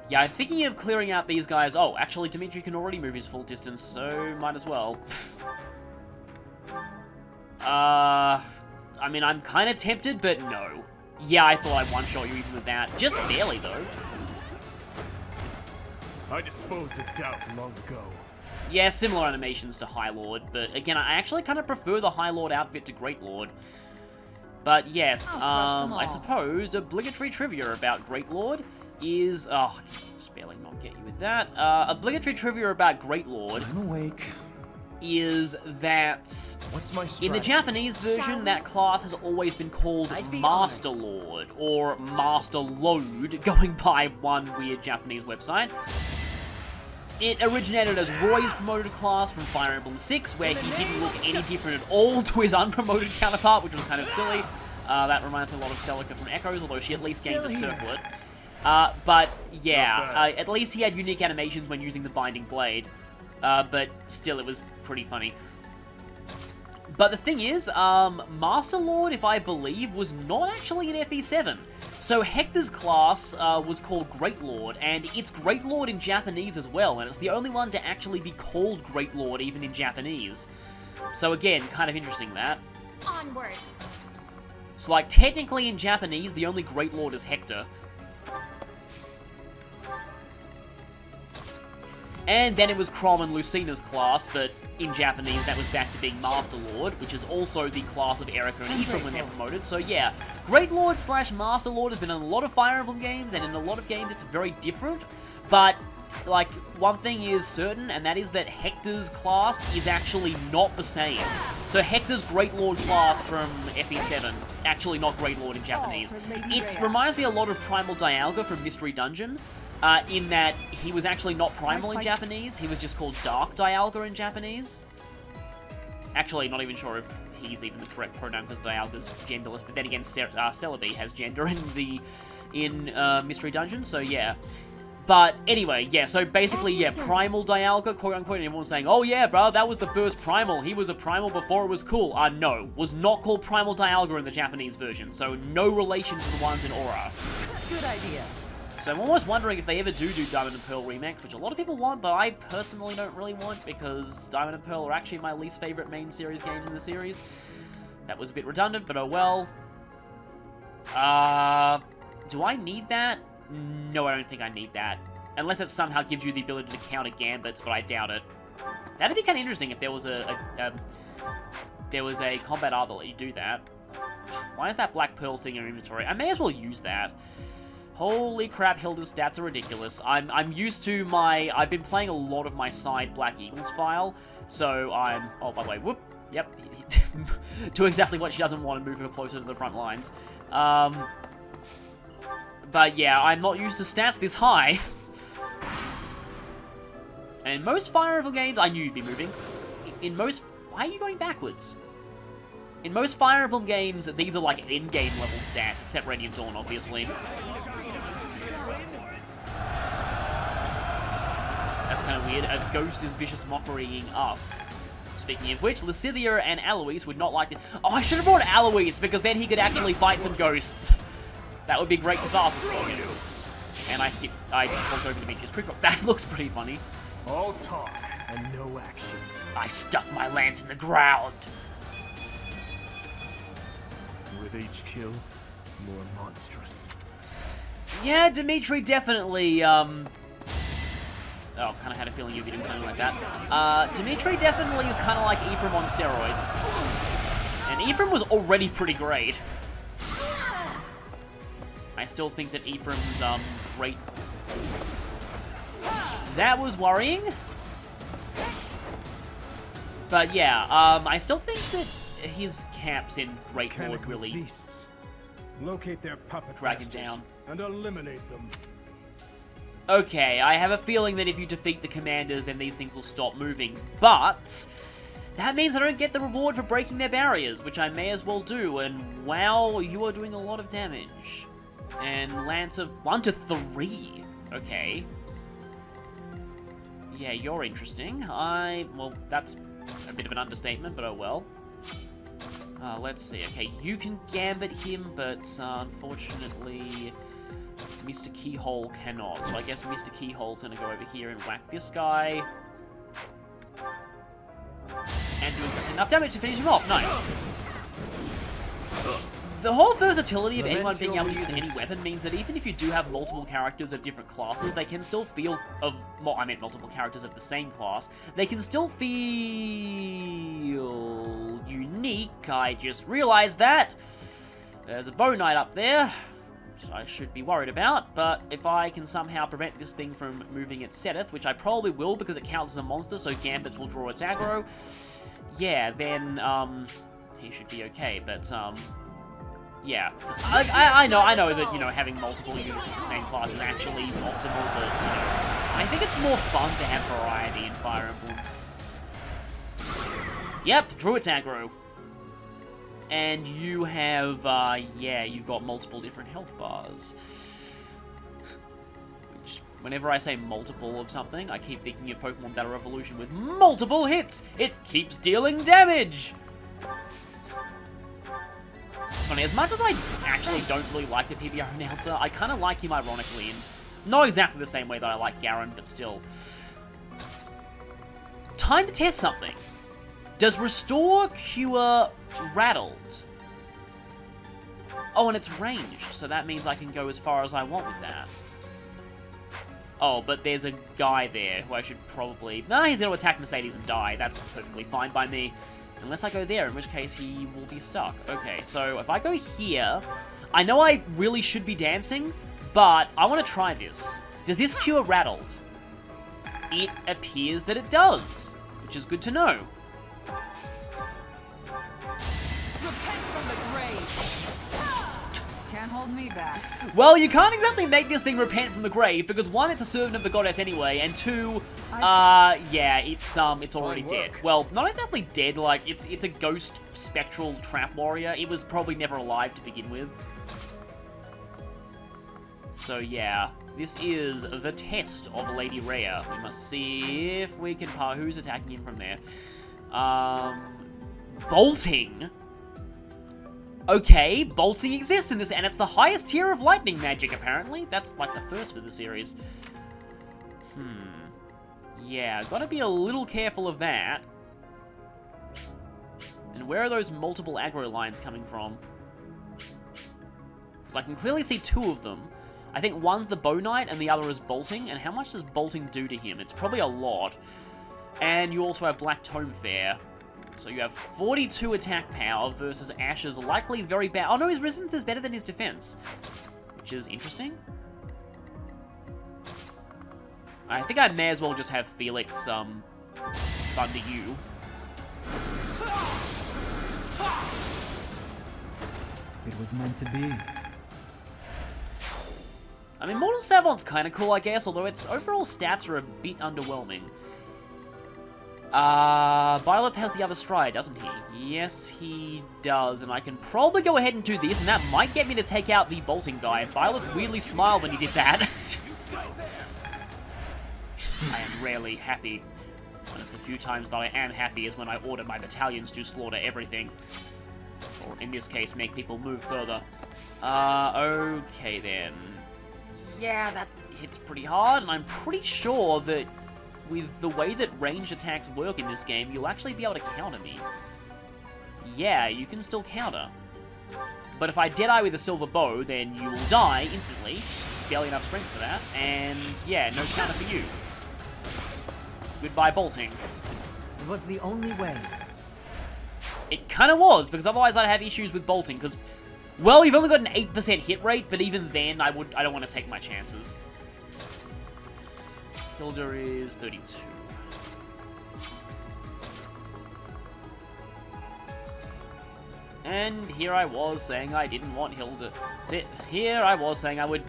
[SPEAKER 1] Yeah, I'm thinking of clearing out these guys. Oh, actually, Dimitri can already move his full distance, so might as well. I mean, I'm kind of tempted, but no. Yeah, I thought I'd one-shot you even with that. Just barely, though.
[SPEAKER 7] I disposed of doubt long ago.
[SPEAKER 1] Yeah, similar animations to High Lord, but again, I actually kind of prefer the High Lord outfit to Great Lord. But yes, I suppose obligatory trivia about Great Lord is... Oh, I can just barely not get you with that. Obligatory trivia about Great Lord...
[SPEAKER 4] I'm awake.
[SPEAKER 1] ...is that...
[SPEAKER 3] What's my
[SPEAKER 1] in the Japanese version, that class has always been called Master Lord, or Master Load, going by one weird Japanese website. It originated as Roy's promoted class from Fire Emblem 6, where he didn't look any different at all to his unpromoted counterpart, which was kind of silly. That reminds me a lot of Celica from Echoes, although she at least gains a circlet. But yeah, at least he had unique animations when using the Binding Blade. But still, it was pretty funny. But the thing is, Master Lord, if I believe, was not actually in FE7. So Hector's class was called Great Lord, and it's Great Lord in Japanese as well, and it's the only one to actually be called Great Lord even in Japanese. So again, kind of interesting that.
[SPEAKER 10] Onward.
[SPEAKER 1] So like, technically in Japanese, the only Great Lord is Hector. And then it was Crom and Lucina's class, but in Japanese that was back to being Master Lord, which is also the class of Erica and Ephraim when they're promoted. So yeah, Great Lord / Master Lord has been in a lot of Fire Emblem games, and in a lot of games it's very different. But, like, one thing is certain, and that is that Hector's class is actually not the same. So Hector's Great Lord class from FE7, actually not Great Lord in Japanese. It reminds me a lot of Primal Dialga from Mystery Dungeon. In that he was actually not Primal in Japanese, he was just called Dark Dialga in Japanese. Actually, not even sure if he's even the correct pronoun, because Dialga's genderless, but then again, Celebi has gender in Mystery Dungeon, so yeah. But anyway, yeah, so basically, yeah, Primal Dialga, quote-unquote, and everyone's saying, oh yeah, bro, that was the first Primal, he was a Primal before it was cool. No, was not called Primal Dialga in the Japanese version, so no relation to the ones in Oras.
[SPEAKER 5] Good idea.
[SPEAKER 1] So I'm almost wondering if they ever do Diamond and Pearl remakes, which a lot of people want, but I personally don't really want, because Diamond and Pearl are actually my least favorite main series games in the series. That was a bit redundant, but oh well. Do I need that? No, I don't think I need that. Unless it somehow gives you the ability to counter gambits, but I doubt it. That'd be kind of interesting if there was a combat art that let you do that. Why is that black pearl sitting in your inventory? I may as well use that. Holy crap, Hilda's stats are ridiculous. I'm used to I've been playing a lot of my side Black Eagles file, so I'm... Oh, by the way, whoop. Yep. Do exactly what she doesn't want to move her closer to the front lines. But yeah, I'm not used to stats this high. And in most Fire Emblem games, I knew you'd be moving. In most... Why are you going backwards? In most Fire Emblem games, these are like in-game level stats, except Radiant Dawn, obviously. That's kind of weird. A ghost is vicious mockerying us. Speaking of which, Lucidia and Alois would not like it. Oh, I should have brought Alois, because then he could actually fight some ghosts. That would be great catharsis for him. And I flipped over Demetrius Quick Rock. That looks pretty funny.
[SPEAKER 7] All talk and no action.
[SPEAKER 1] I stuck my lance in the ground.
[SPEAKER 7] With each kill, more monstrous.
[SPEAKER 1] Yeah, Dimitri definitely, Oh, kind of had a feeling you'd be doing something like that. Dimitri definitely is kind of like Ephraim on steroids. And Ephraim was already pretty great. I still think that Ephraim's, great... That was worrying. But yeah, I still think that his camp's in Great Lord really
[SPEAKER 7] beasts. Locate their puppet
[SPEAKER 1] drag him
[SPEAKER 7] masters
[SPEAKER 1] down.
[SPEAKER 7] And eliminate them.
[SPEAKER 1] Okay, I have a feeling that if you defeat the commanders, then these things will stop moving. But that means I don't get the reward for breaking their barriers, which I may as well do. And wow, you are doing a lot of damage. And Lance of 1 to 3. Okay. Yeah, you're interesting. Well, that's a bit of an understatement, but oh well. Let's see. Okay, you can gambit him, but unfortunately, Mr. Keyhole cannot. So I guess Mr. Keyhole's gonna go over here and whack this guy. And do exactly enough damage to finish him off. Nice. The whole versatility of anyone being able to use any weapon means that even if you do have multiple characters of different classes, they can still feel well, I meant multiple characters of the same class. They can still feel unique. I just realized that. There's a bow knight up there, which I should be worried about, but if I can somehow prevent this thing from moving its setteth, which I probably will because it counts as a monster, so Gambits will draw its aggro, yeah, then, he should be okay, but, yeah. I know that, you know, having multiple units of the same class is actually optimal, but, you know, I think it's more fun to have variety in Fire Emblem. Yep, drew its aggro. And you have, yeah, you've got multiple different health bars. Which, whenever I say multiple of something, I keep thinking of Pokemon Battle Revolution with multiple hits! It keeps dealing damage! It's funny, as much as I actually don't really like the PBR announcer, I kind of like him ironically, in not exactly the same way that I like Garen, but still. Time to test something. Does Restore cure Rattled? Oh, and it's ranged, so that means I can go as far as I want with that. Oh, but there's a guy there who I should probably... Nah, he's going to attack Mercedes and die. That's perfectly fine by me. Unless I go there, in which case he will be stuck. Okay, so if I go here... I know I really should be dancing, but I want to try this. Does this cure Rattled? It appears that it does, which is good to know.
[SPEAKER 5] Can't hold me back.
[SPEAKER 1] Well, you can't exactly make this thing repent from the grave, because one, it's a servant of the goddess anyway, and two, yeah, it's already dead. Well, not exactly dead, like, it's a ghost spectral trap warrior. It was probably never alive to begin with. So yeah, this is the test of Lady Rhea. We must see if we can who's attacking him from there. Bolting? Okay, bolting exists in this, and it's the highest tier of lightning magic, apparently. That's like the first for the series. Yeah, gotta be a little careful of that. And where are those multiple aggro lines coming from? Because I can clearly see two of them. I think one's the Bow Knight and the other is Bolting. And how much does Bolting do to him? It's probably a lot. And you also have Black Tome Fair. So you have 42 attack power versus Ash's likely very bad. Oh no, his resistance is better than his defense. Which is interesting. I think I may as well just have Felix, thunder you.
[SPEAKER 4] It was meant to be.
[SPEAKER 1] I mean, Mortal Savant's kind of cool, I guess, although its overall stats are a bit underwhelming. Byleth has the other stride, doesn't he? Yes, he does, and I can probably go ahead and do this, and that might get me to take out the Bolting guy. Byleth weirdly smiled when he did that. I am rarely happy. One of the few times that I am happy is when I order my battalions to slaughter everything. Or, in this case, make people move further. Okay then. Yeah, that hits pretty hard, and I'm pretty sure that with the way that ranged attacks work in this game, you'll actually be able to counter me. Yeah, you can still counter. But if I Deadeye with a silver bow, then you will die instantly. There's barely enough strength for that, and yeah, no counter for you. Goodbye, Bolting.
[SPEAKER 4] It was the only way.
[SPEAKER 1] It kind of was, because otherwise I'd have issues with Bolting, because, well, you've only got an 8% hit rate, but even then, I don't want to take my chances. Hilda is 32. And here I was saying I didn't want Hilda. Here I was saying I would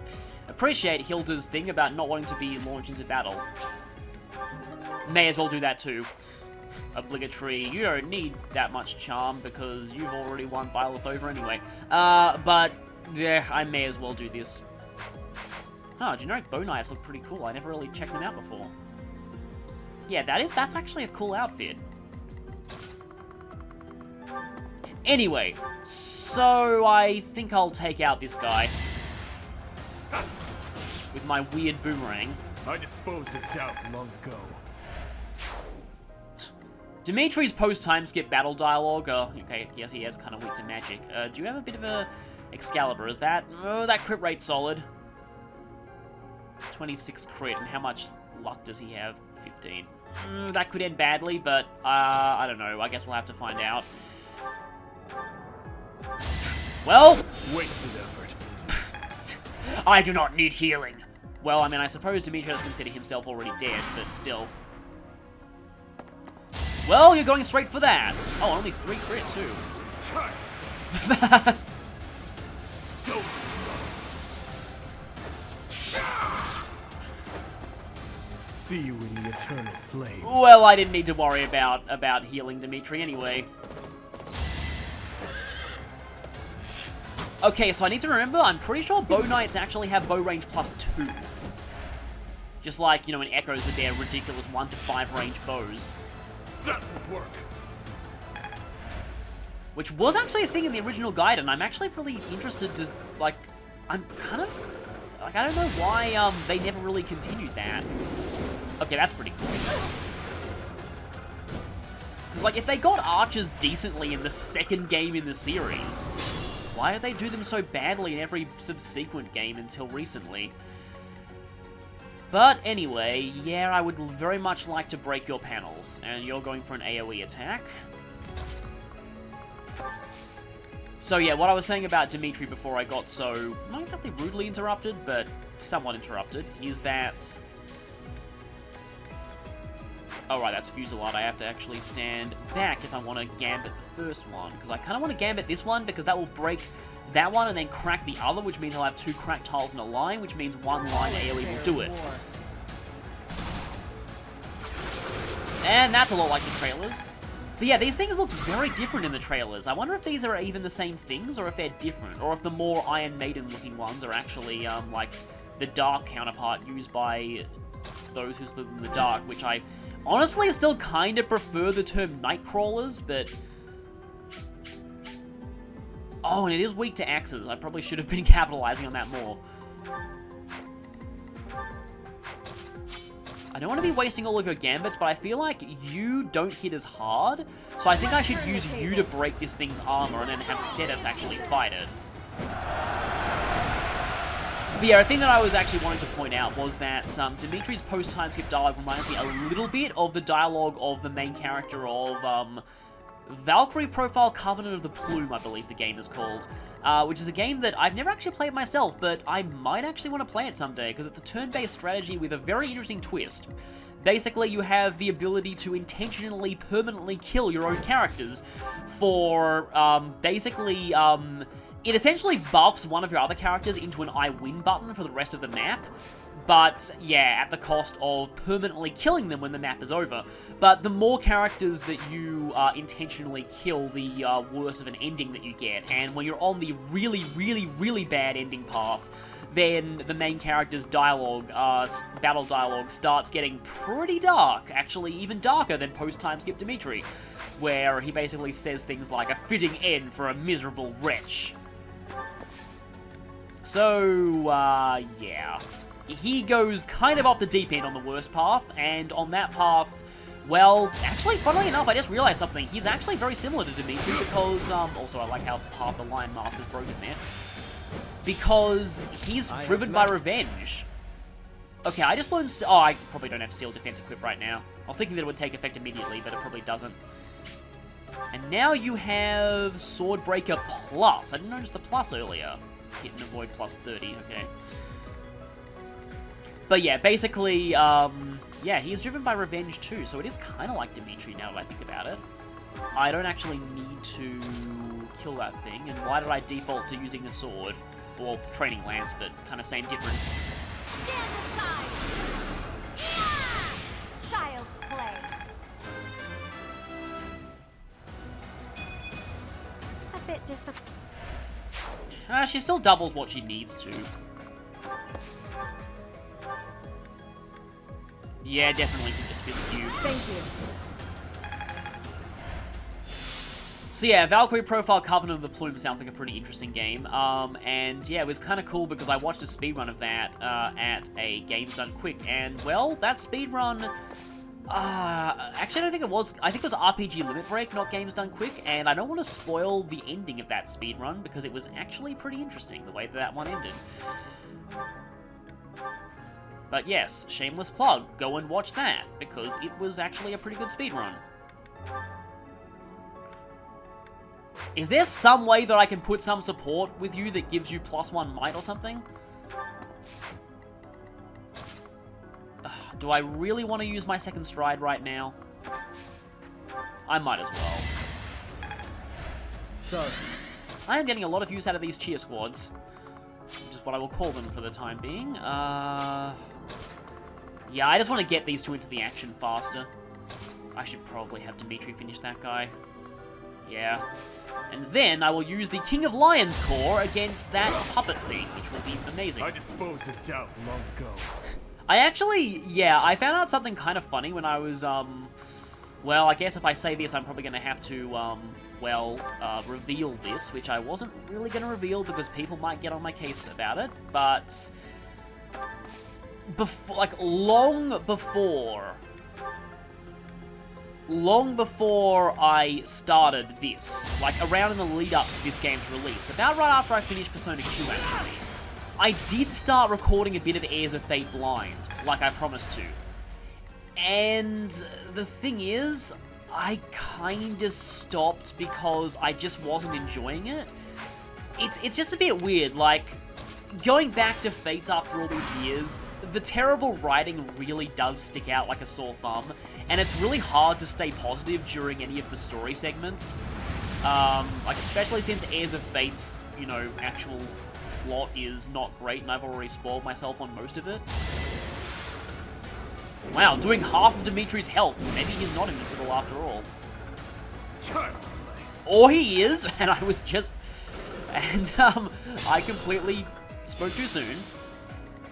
[SPEAKER 1] appreciate Hilda's thing about not wanting to be launched into battle. May as well do that too. Obligatory. You don't need that much charm because you've already won Byleth over anyway. But yeah, I may as well do this. Oh, generic Bow Knights look pretty cool. I never really checked them out before. Yeah, that's actually a cool outfit. Anyway, so I think I'll take out this guy with my weird boomerang.
[SPEAKER 7] I disposed of doubt long ago.
[SPEAKER 1] Dimitri's post-timeskip battle dialogue, okay, yes, he is kind of weak to magic. Do you have a bit of a Excalibur? Is that... Oh, that crit rate's solid. 26 crit, and how much luck does he have? 15. That could end badly, but, I don't know. I guess we'll have to find out. Well...
[SPEAKER 7] Wasted effort.
[SPEAKER 1] I do not need healing. Well, I mean, I suppose Dimitri does consider himself already dead, but still... Well, you're going straight for that. Oh, only 3 crit, too.
[SPEAKER 7] See you in the eternal flames.
[SPEAKER 1] Well, I didn't need to worry about healing Dimitri anyway. Okay, so I need to remember, I'm pretty sure Bow Knights actually have bow range +2. Just like, you know, in Echoes with their ridiculous 1 to 5 range bows.
[SPEAKER 7] That would work.
[SPEAKER 1] Which was actually a thing in the original guide, and I'm actually really interested to, like, I'm kind of, like, I don't know why, they never really continued that. Okay, that's pretty cool. Because, like, if they got archers decently in the second game in the series, why did they do them so badly in every subsequent game until recently? But anyway, yeah, I would very much like to break your panels, and you're going for an AoE attack. So yeah, what I was saying about Dimitri before I got so, not exactly rudely interrupted, but somewhat interrupted, is that... Oh right, that's Fusillade. I have to actually stand back if I want to gambit the first one, because I kind of want to gambit this one, because that will break that one and then crack the other, which means I'll have 2 cracked tiles in a line, which means 1 line AoE will do it. And that's a lot like the trailers. But yeah, these things look very different in the trailers. I wonder if these are even the same things, or if they're different, or if the more Iron Maiden looking ones are actually, like, the dark counterpart used by those who live in the dark, which I honestly still kind of prefer the term Nightcrawlers, but... Oh, and it is weak to axes. I probably should have been capitalizing on that more. I don't want to be wasting all of your gambits, but I feel like you don't hit as hard, so I think I should use you to break this thing's armor and then have Sedith actually fight it. But yeah, a thing that I was actually wanting to point out was that Dimitri's post-timeskip dialogue reminds me a little bit of the dialogue of the main character of Valkyrie Profile Covenant of the Plume, I believe the game is called, which is a game that I've never actually played myself, but I might actually want to play it someday, because it's a turn-based strategy with a very interesting twist. Basically, you have the ability to intentionally, permanently kill your own characters for, it essentially buffs one of your other characters into an I win button for the rest of the map, but yeah, at the cost of permanently killing them when the map is over. But the more characters that you intentionally kill, the worse of an ending that you get, and when you're on the really, really, really bad ending path, then the main character's dialogue, battle dialogue, starts getting pretty dark, actually even darker than post-timeskip Dimitri, where he basically says things like, "a fitting end for a miserable wretch." So, yeah. He goes kind of off the deep end on the worst path, and on that path, well, actually, funnily enough, I just realized something. He's actually very similar to Dimitri because, also I like how half the Lion Mask is broken there, because he's driven by revenge. Okay, I just learned, oh, I probably don't have Seal Defense equipped right now. I was thinking that it would take effect immediately, but it probably doesn't. And now you have Swordbreaker Plus. I didn't notice the plus earlier. Hit and avoid plus 30, okay. But yeah, basically, yeah, he is driven by revenge too, so it is kind of like Dimitri now that I think about it. I don't actually need to kill that thing, and why did I default to using a sword? Or training lance, but kind of same difference.
[SPEAKER 6] Stand aside! Yeah! Child's play. A bit disappointed.
[SPEAKER 1] She still doubles what she needs to. Yeah, definitely can just fit you.
[SPEAKER 10] Thank you.
[SPEAKER 1] So yeah, Valkyrie Profile Covenant of the Plume sounds like a pretty interesting game. And yeah, it was kind of cool because I watched a speedrun of that at a Games Done Quick, and well, that speedrun... actually, I don't think it was. I think it was RPG Limit Break, not Games Done Quick, and I don't want to spoil the ending of that speedrun because it was actually pretty interesting the way that one ended. But yes, shameless plug, go and watch that, because it was actually a pretty good speedrun. Is there some way that I can put some support with you that gives you +1 might or something? Do I really want to use my second stride right now? I might as well.
[SPEAKER 7] So,
[SPEAKER 1] I am getting a lot of use out of these cheer squads, which is what I will call them for the time being. Yeah, I just want to get these two into the action faster. I should probably have Dimitri finish that guy. Yeah. And then I will use the King of Lions core against that puppet thing, which will be amazing.
[SPEAKER 7] I disposed of doubt long ago.
[SPEAKER 1] I actually, yeah, I found out something kind of funny when I was, well, I guess if I say this, I'm probably going to have to, reveal this, which I wasn't really going to reveal because people might get on my case about it, but long before I started this, like around in the lead up to this game's release, about right after I finished Persona Q actually, I did start recording a bit of Heirs of Fate Blind, like I promised to. And the thing is, I kinda stopped because I just wasn't enjoying it. It's just a bit weird, like, going back to Fates after all these years, the terrible writing really does stick out like a sore thumb, and it's really hard to stay positive during any of the story segments. Like, especially since Heirs of Fate's, you know, actual plot is not great, and I've already spoiled myself on most of it. Wow, doing half of Dimitri's health. Maybe he's not invincible after all. Or he is, and I was just... And, I completely spoke too soon.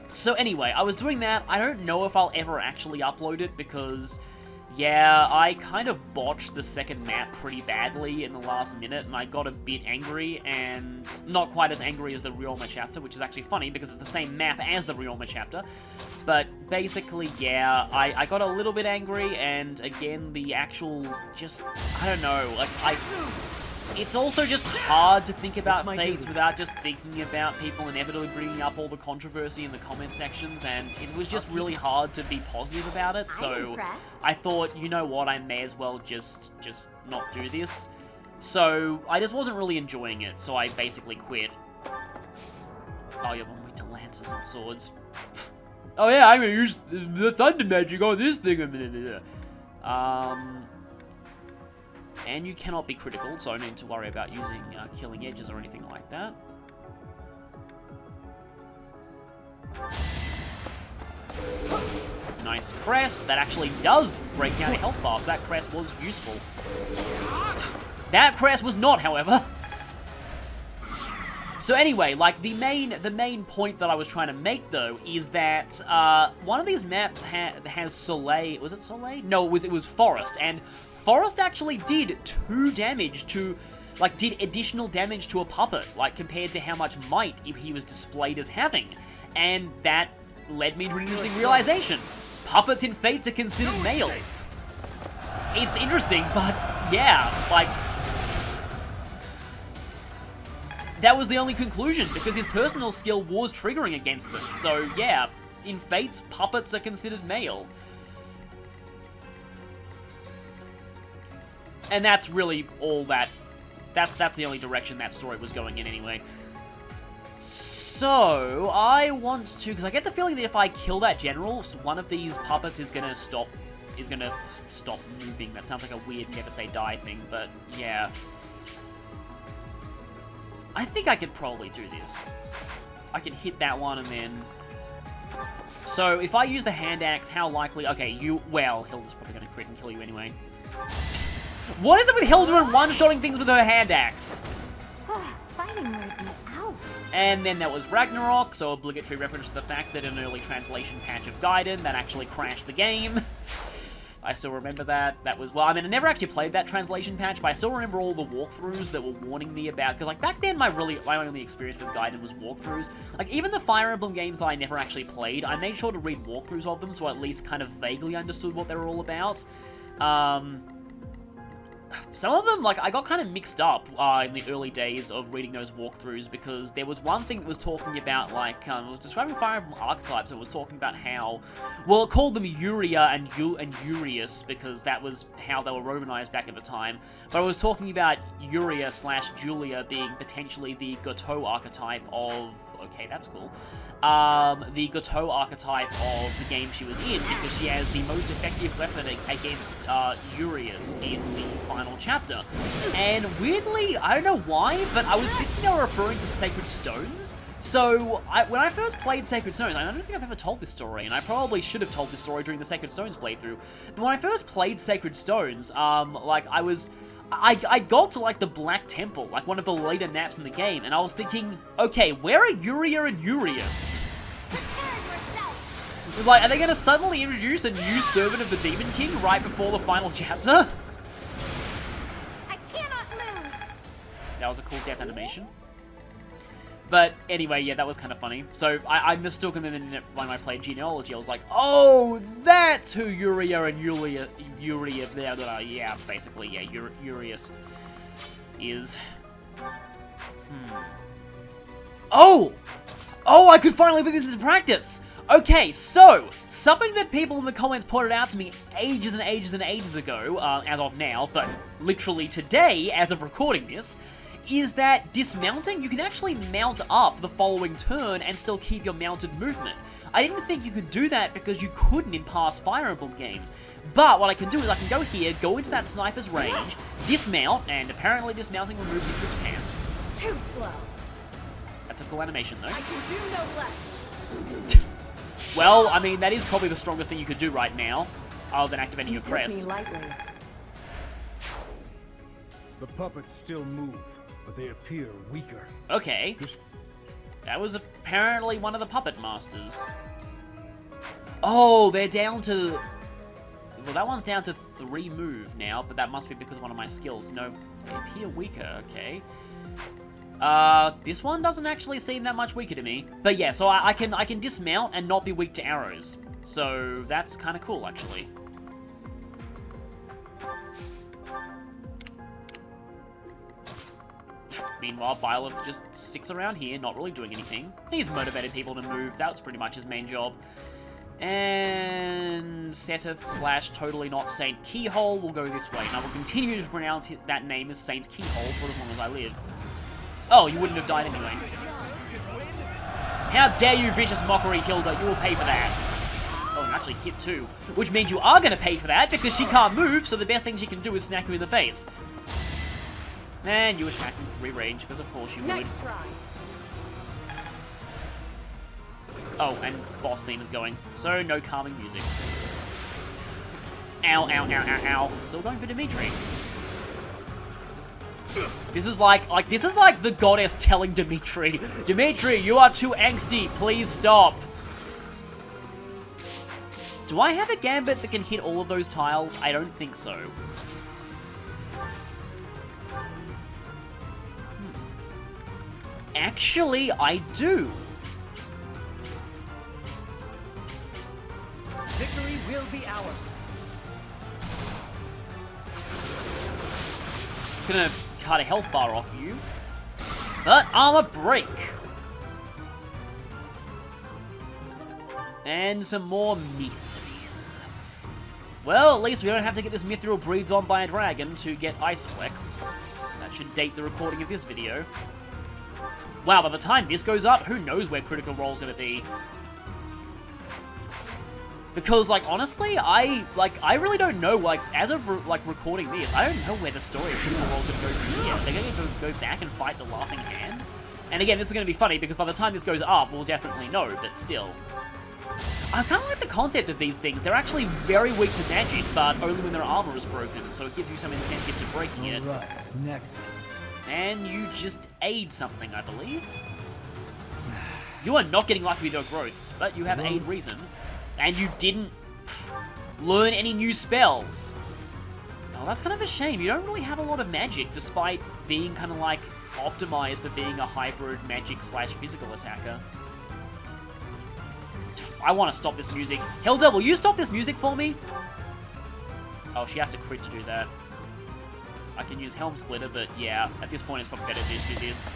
[SPEAKER 1] So anyway, I was doing that. I don't know if I'll ever actually upload it because, yeah, I kind of botched the second map pretty badly in the last minute, and I got a bit angry, and not quite as angry as the Ryoma chapter, which is actually funny because it's the same map as the Ryoma chapter. But basically, yeah, I got a little bit angry, and again, the actual, just, I don't know, like, it's also just hard to think about
[SPEAKER 4] my
[SPEAKER 1] fates
[SPEAKER 4] duty.
[SPEAKER 1] without just thinking about people inevitably bringing up all the controversy in the comment sections, and it was just really hard to be positive about it, so
[SPEAKER 6] impressed.
[SPEAKER 1] I thought, you know what, I may as well just not do this. So I just wasn't really enjoying it, so I basically quit. Oh, you're weak to lances and swords. Oh yeah, I'm gonna use the thunder magic on this thing. And you cannot be critical, so I don't need to worry about using killing edges or anything like that. Nice crest. That actually does break down a health bar, so that crest was useful. That crest was not, however. So anyway, like, the main point that I was trying to make, though, is that one of these maps has Soleil. Was it Soleil? No, it was Forest, and Forest actually did 2 damage to, like, did additional damage to a puppet, like, compared to how much might he was displayed as having, and that led me to an interesting realization. Puppets in Fates are considered male. It's interesting, but yeah, like, that was the only conclusion, because his personal skill was triggering against them. So yeah, in Fates, puppets are considered male. And that's really all that's the only direction that story was going in anyway. So, I want to, because I get the feeling that if I kill that general, one of these puppets is gonna stop moving. That sounds like a weird never say die thing, but yeah. I think I could probably do this. I can hit that one and then... So, if I use the hand axe, how likely... Okay, well, Hilda's probably going to crit and kill you anyway. What is it with Hilda and one-shotting things with her hand axe?
[SPEAKER 6] Fighting wears me out.
[SPEAKER 1] And then there was Ragnarok, so obligatory reference to the fact that in an early translation patch of Gaiden, that actually crashed the game. I still remember that. That was, well, I mean, I never actually played that translation patch, but I still remember all the walkthroughs that were warning me about, because, like, back then, my only experience with Gaiden was walkthroughs. Like, even the Fire Emblem games that I never actually played, I made sure to read walkthroughs of them, so I at least kind of vaguely understood what they were all about. Some of them, like, I got kind of mixed up in the early days of reading those walkthroughs, because there was one thing that was talking about, like, it was describing Fire Emblem archetypes. It was talking about how, well, it called them Uria and Urius, because that was how they were Romanized back at the time, but it was talking about Uria/Julia being potentially the Goto archetype of, okay, that's cool, the Goto archetype of the game she was in, because she has the most effective weapon against Urius in the final chapter. And weirdly, I don't know why, but I was thinking they were referring to Sacred Stones. So, when I first played Sacred Stones, I don't think I've ever told this story, and I probably should have told this story during the Sacred Stones playthrough, but when I first played Sacred Stones, like, I got to, like, the Black Temple, like, one of the later maps in the game, and I was thinking, okay, where are Uria and Urius? It was like, are they gonna suddenly introduce a new servant of the Demon King right before the final chapter?
[SPEAKER 6] I cannot lose.
[SPEAKER 1] That was a cool death animation. But anyway, yeah, that was kind of funny. So I mistook him, and then when I played Genealogy, I was like, oh, that's who Uria and Uria, yeah, basically, yeah, Urius is. Oh, I could finally put this into practice. Okay, so, something that people in the comments pointed out to me ages and ages and ages ago, as of now, but literally today, as of recording this, is that dismounting, you can actually mount up the following turn and still keep your mounted movement. I didn't think you could do that because you couldn't in past Fire Emblem games. But what I can do is I can go here, go into that sniper's range, dismount, and apparently dismounting removes Secret's pants.
[SPEAKER 10] Too slow.
[SPEAKER 1] That's a cool animation though.
[SPEAKER 10] I can do no less.
[SPEAKER 1] Well, I mean, that is probably the strongest thing you could do right now, other than activating your
[SPEAKER 10] Took me
[SPEAKER 1] crest.
[SPEAKER 10] lightly.
[SPEAKER 7] The puppets still move, but they appear weaker.
[SPEAKER 1] Okay.
[SPEAKER 7] Just
[SPEAKER 1] That was apparently one of the puppet masters. Oh, they're down to... Well, that one's down to 3 move now, but that must be because of one of my skills. No, they appear weaker, okay. This one doesn't actually seem that much weaker to me. But yeah, so I can dismount and not be weak to arrows. So that's kind of cool, actually. Meanwhile, Byleth just sticks around here, not really doing anything. He's motivated people to move. That was pretty much his main job. And Setheth / totally not Saint Keyhole will go this way. And I will continue to pronounce that name as Saint Keyhole for as long as I live. Oh, you wouldn't have died anyway. How dare you, vicious mockery, Hilda. You will pay for that. Oh, you actually hit too. Which means you are going to pay for that because she can't move, so the best thing she can do is smack you in the face. And you attack with 3 range, because of course you would.
[SPEAKER 10] Nice try.
[SPEAKER 1] Oh, and boss theme is going. So, no calming music. Ow, ow, ow, ow, ow. Still going for Dimitri. This is like the goddess telling Dimitri, Dimitri, you are too angsty, please stop. Do I have a gambit that can hit all of those tiles? I don't think so. Actually, I do.
[SPEAKER 11] Victory will be ours.
[SPEAKER 1] Gonna cut a health bar off you. But armor break. And some more mithril. Well, at least we don't have to get this mithril breathed on by a dragon to get Ice Flex. That should date the recording of this video. Wow, by the time this goes up, who knows where Critical Role's gonna be. Because, like, honestly, I really don't know, like, as of, recording this, I don't know where the story of Critical Role's gonna go from here. They're gonna go back and fight the Laughing Hand? And again, this is gonna be funny, because by the time this goes up, we'll definitely know, but still. I kind of like the concept of these things. They're actually very weak to magic, but only when their armor is broken, so it gives you some incentive to breaking it.
[SPEAKER 11] Right, next.
[SPEAKER 1] And you just aid something, I believe. You are not getting lucky with your growths, but you have aid reason. And you didn't learn any new spells. Oh, that's kind of a shame. You don't really have a lot of magic, despite being kind of like optimized for being a hybrid magic / physical attacker. I want to stop this music. Hilda, will you stop this music for me? Oh, she has to crit to do that. I can use Helm Splitter, but yeah, at this point it's probably better to just do this.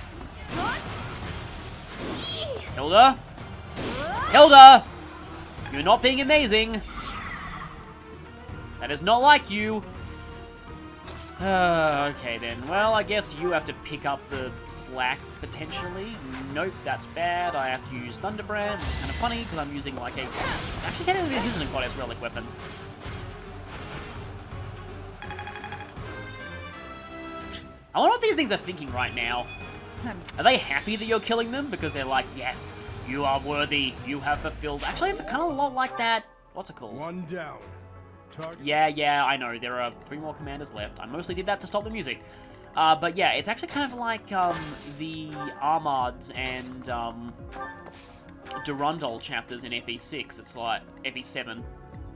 [SPEAKER 1] Hilda? Hilda! You're not being amazing. That is not like you. Okay then. Well, I guess you have to pick up the slack, potentially. Nope, that's bad. I have to use Thunderbrand, which is kind of funny, because I'm using like a... Actually, technically this isn't a Goddess Relic weapon. I wonder what these things are thinking right now. Are they happy that you're killing them? Because they're like, yes, you are worthy. You have fulfilled... Actually, it's kind of a lot like that... What's it called?
[SPEAKER 7] One down. Target.
[SPEAKER 1] Yeah, I know. There are 3 more commanders left. I mostly did that to stop the music. But yeah, it's actually kind of like the Armads and Durandal chapters in FE6. It's like FE7.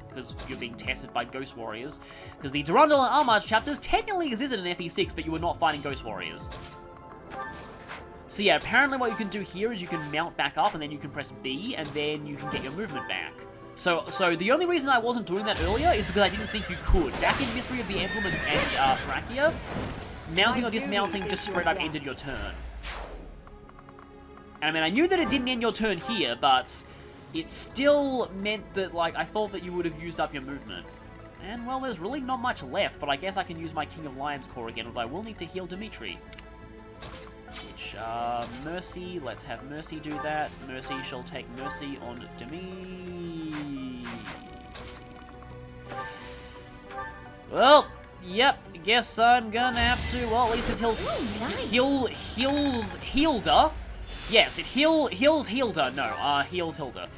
[SPEAKER 1] Because you're being tested by Ghost Warriors. Because the Durandal and Armads chapters technically existed in FE6, but you were not fighting Ghost Warriors. So yeah, apparently what you can do here is you can mount back up, and then you can press B, and then you can get your movement back. So the only reason I wasn't doing that earlier is because I didn't think you could. Back in Mystery of the Emblem and Thracia, mounting or dismounting just straight up ended your turn. And I mean, I knew that it didn't end your turn here, but it still meant that, like, I thought that you would have used up your movement. And, well, there's really not much left, but I guess I can use my King of Lions core again, although I will need to heal Dimitri. Which, Mercy, let's have Mercy do that. Mercy shall take Mercy on Demi. Well, yep, guess I'm gonna have to, well, at least this heals Hilda. Yes, it heals Hilda. No, heals Hilda.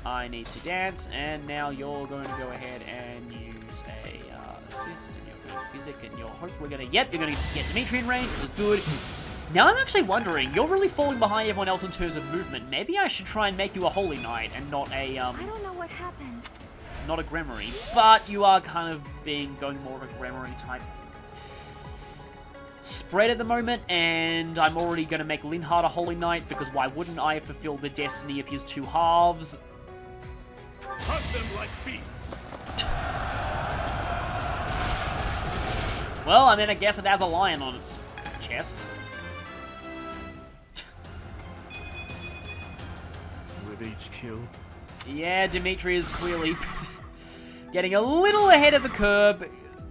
[SPEAKER 1] I need to dance, and now you're going to go ahead and use a assist, and you're going to physic, and you're hopefully going to, yep, you're going to get Dimitri in range, which is good. Now I'm actually wondering, you're really falling behind everyone else in terms of movement. Maybe I should try and make you a Holy Knight and not a,
[SPEAKER 6] I don't know what happened.
[SPEAKER 1] Not a Gremory, but you are kind of going more of a Gremory type spread at the moment, and I'm already going to make Linhardt a Holy Knight, because why wouldn't I fulfill the destiny of his 2 halves?
[SPEAKER 7] Hunt them like beasts.
[SPEAKER 1] Well, I mean, I guess it has a lion on its chest.
[SPEAKER 4] With each kill,
[SPEAKER 1] Yeah, Dimitri is clearly getting a little ahead of the curve,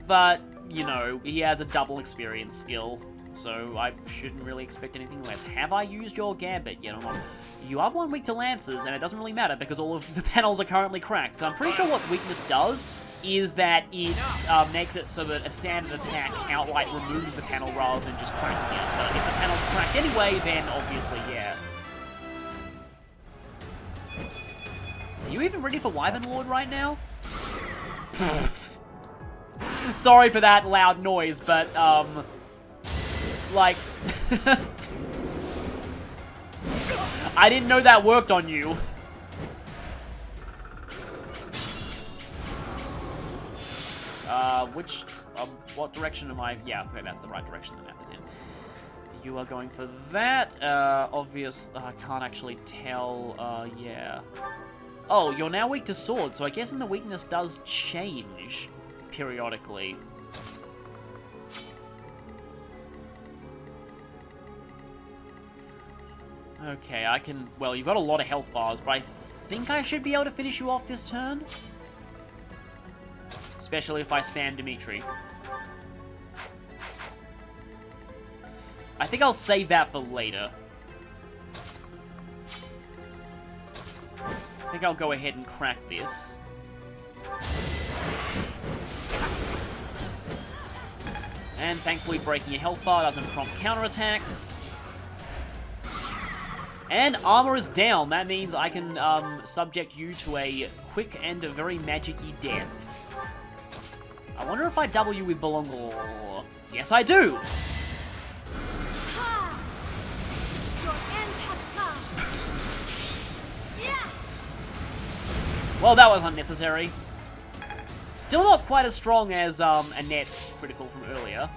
[SPEAKER 1] but, you know, he has a double experience skill, so I shouldn't really expect anything less. Have I used your gambit yet or not? You have one weak to lances, and it doesn't really matter because all of the panels are currently cracked. I'm pretty sure what weakness does is that it makes it so that a standard attack outright removes the panel rather than just cracking it. But if the panel's cracked anyway, then obviously, yeah. Are you even ready for Wyvern Lord right now? Sorry for that loud noise, but, like... I didn't know that worked on you. What direction am I? Yeah, okay, that's the right direction the map is in. You are going for that. I can't actually tell, yeah. Oh, you're now weak to sword, so I guess the weakness does change periodically. Okay, I can... Well, you've got a lot of health bars, but I think I should be able to finish you off this turn. Especially if I spam Dimitri. I think I'll save that for later. I think I'll go ahead and crack this. And thankfully breaking a health bar doesn't prompt counterattacks. And armor is down. That means I can subject you to a quick and a very magic-y death. I wonder if I double you with Belongor. Yes, I do! Well, that was unnecessary. Still not quite as strong as Annette's critical from earlier.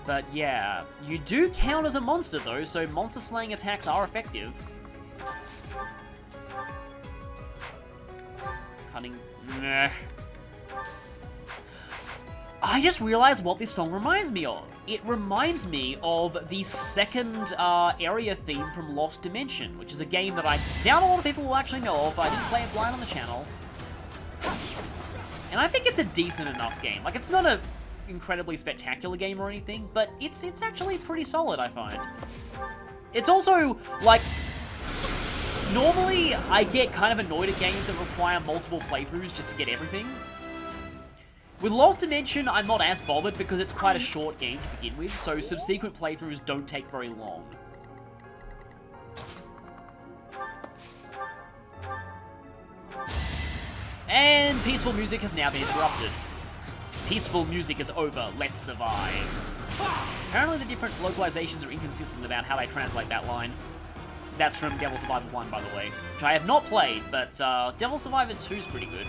[SPEAKER 1] But yeah, you do count as a monster though, so monster slaying attacks are effective. Cutting... Nah. I just realized what this song reminds me of. It reminds me of the second area theme from Lost Dimension, which is a game that I doubt a lot of people will actually know of, but I didn't play it blind on the channel. And I think it's a decent enough game. Like, it's not a incredibly spectacular game or anything, but it's actually pretty solid, I find. It's also, like... Normally, I get kind of annoyed at games that require multiple playthroughs just to get everything. With Lost Dimension, I'm not as bothered because it's quite a short game to begin with, so subsequent playthroughs don't take very long. And peaceful music has now been interrupted. Peaceful music is over, let's survive. Apparently the different localizations are inconsistent about how they translate that line. That's from Devil Survivor 1, by the way, which I have not played, but Devil Survivor 2 is pretty good.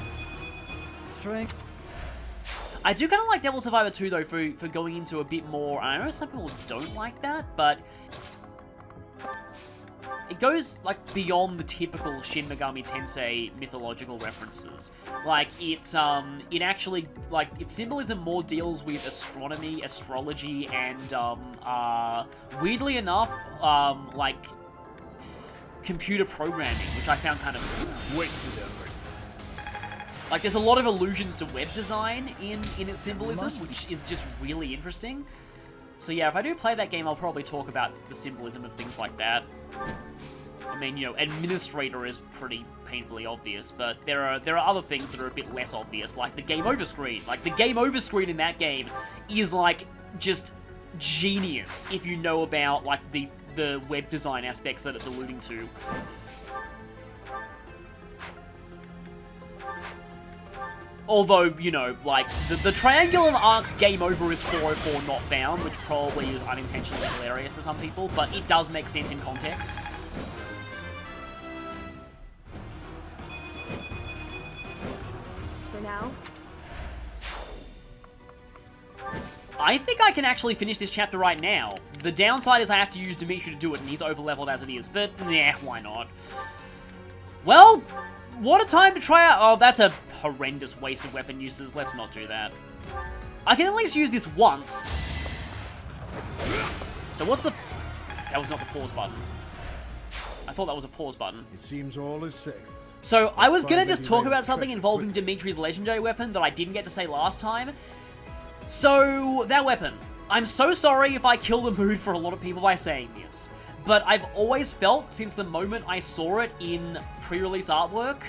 [SPEAKER 11] Strength.
[SPEAKER 1] I do kind of like Devil Survivor 2, though, for going into a bit more... I know some people don't like that, but... It goes, like, beyond the typical Shin Megami Tensei mythological references. Like, it actually, like, its symbolism more deals with astronomy, astrology, and, weirdly enough, like, computer programming, which I found kind of wasted effort. Like, there's a lot of allusions to web design in its symbolism, which is just really interesting. So yeah, if I do play that game, I'll probably talk about the symbolism of things like that. I mean, you know, Administrator is pretty painfully obvious, but there are other things that are a bit less obvious, like the game over screen. Like, the game over screen in that game is, like, just genius if you know about, like, the web design aspects that it's alluding to. Although, you know, like, the Triangulum Arc's game over is 404 not found, which probably is unintentionally hilarious to some people, but it does make sense in context.
[SPEAKER 10] For now.
[SPEAKER 1] I think I can actually finish this chapter right now. The downside is I have to use Dimitri to do it, and he's over-leveled as it is, but nah, why not? Well, what a time to try out... Oh, that's a horrendous waste of weapon uses. Let's not do that. I can at least use this once. So what's the... That was not the pause button. I thought that was a pause button.
[SPEAKER 7] It seems all is safe.
[SPEAKER 1] So I was gonna just
[SPEAKER 7] Lady
[SPEAKER 1] talk
[SPEAKER 7] Rhea's
[SPEAKER 1] about something
[SPEAKER 7] treasure
[SPEAKER 1] involving
[SPEAKER 7] quickly.
[SPEAKER 1] Dimitri's legendary weapon that I didn't get to say last time. So, that weapon. I'm so sorry if I kill the mood for a lot of people by saying this, but I've always felt, since the moment I saw it in pre-release artwork,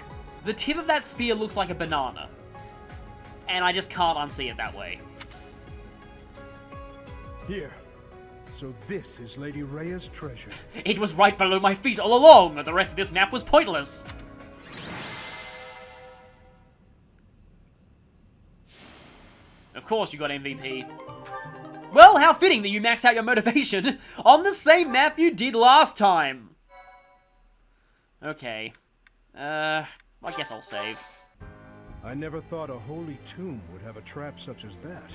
[SPEAKER 1] the tip of that spear looks like a banana. And I just can't unsee it that way.
[SPEAKER 7] Here. So this is Lady Rhea's treasure.
[SPEAKER 1] It was right below my feet all along, and the rest of this map was pointless. Of course you got MVP. Well, how fitting that you maxed out your motivation on the same map you did last time. Okay. I guess I'll save.
[SPEAKER 7] I never thought a holy tomb would have a trap such as that.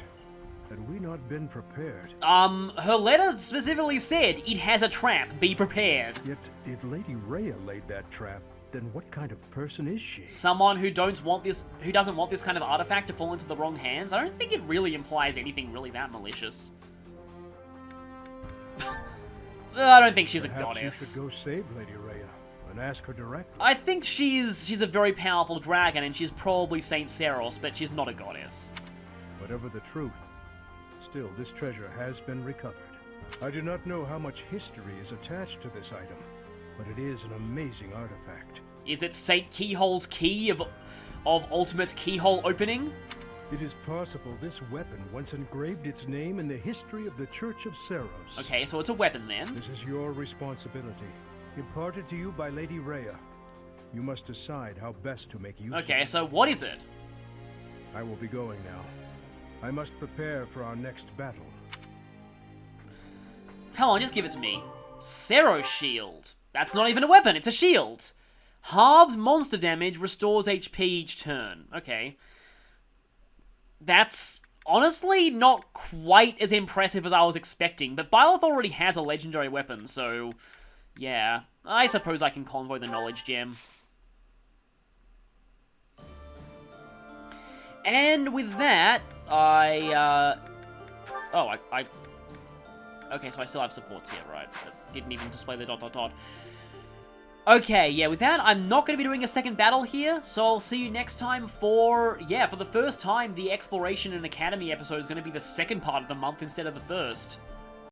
[SPEAKER 7] Had we not been prepared.
[SPEAKER 1] Her letter specifically said it has a trap, be prepared.
[SPEAKER 7] Yet, if Lady Rhea laid that trap, then what kind of person is she?
[SPEAKER 1] Someone who doesn't want this kind of artifact to fall into the wrong hands. I don't think it really implies anything really that malicious. I don't think she's a
[SPEAKER 7] Perhaps
[SPEAKER 1] goddess.
[SPEAKER 7] you should go save Lady Rhea and ask her directly.
[SPEAKER 1] I think she's a very powerful dragon, and she's probably Saint Seros, but she's not a goddess.
[SPEAKER 7] Whatever the truth, still this treasure has been recovered. I do not know how much history is attached to this item, but it is an amazing artifact.
[SPEAKER 1] Is it Saint Keyhole's key of ultimate keyhole opening?
[SPEAKER 7] It is possible this weapon once engraved its name in the history of the Church of Seros.
[SPEAKER 1] Okay, so it's a weapon then.
[SPEAKER 7] This is your responsibility, imparted to you by Lady Rhea. You must decide how best to make use of
[SPEAKER 1] Okay,
[SPEAKER 7] it.
[SPEAKER 1] so what is it?
[SPEAKER 7] I will be going now. I must prepare for our next battle.
[SPEAKER 1] Come on, just give it to me. Seros Shield. That's not even a weapon, it's a shield. Halves monster damage, restores HP each turn. Okay. That's honestly not quite as impressive as I was expecting, but Byleth already has a legendary weapon, so yeah. I suppose I can convoy the knowledge gem. And with that, okay, so I still have supports here, right? That didn't even display the ... Okay, yeah, with that, I'm not going to be doing a second battle here, so I'll see you next time for the first time, the Exploration and Academy episode is going to be the second part of the month instead of the first.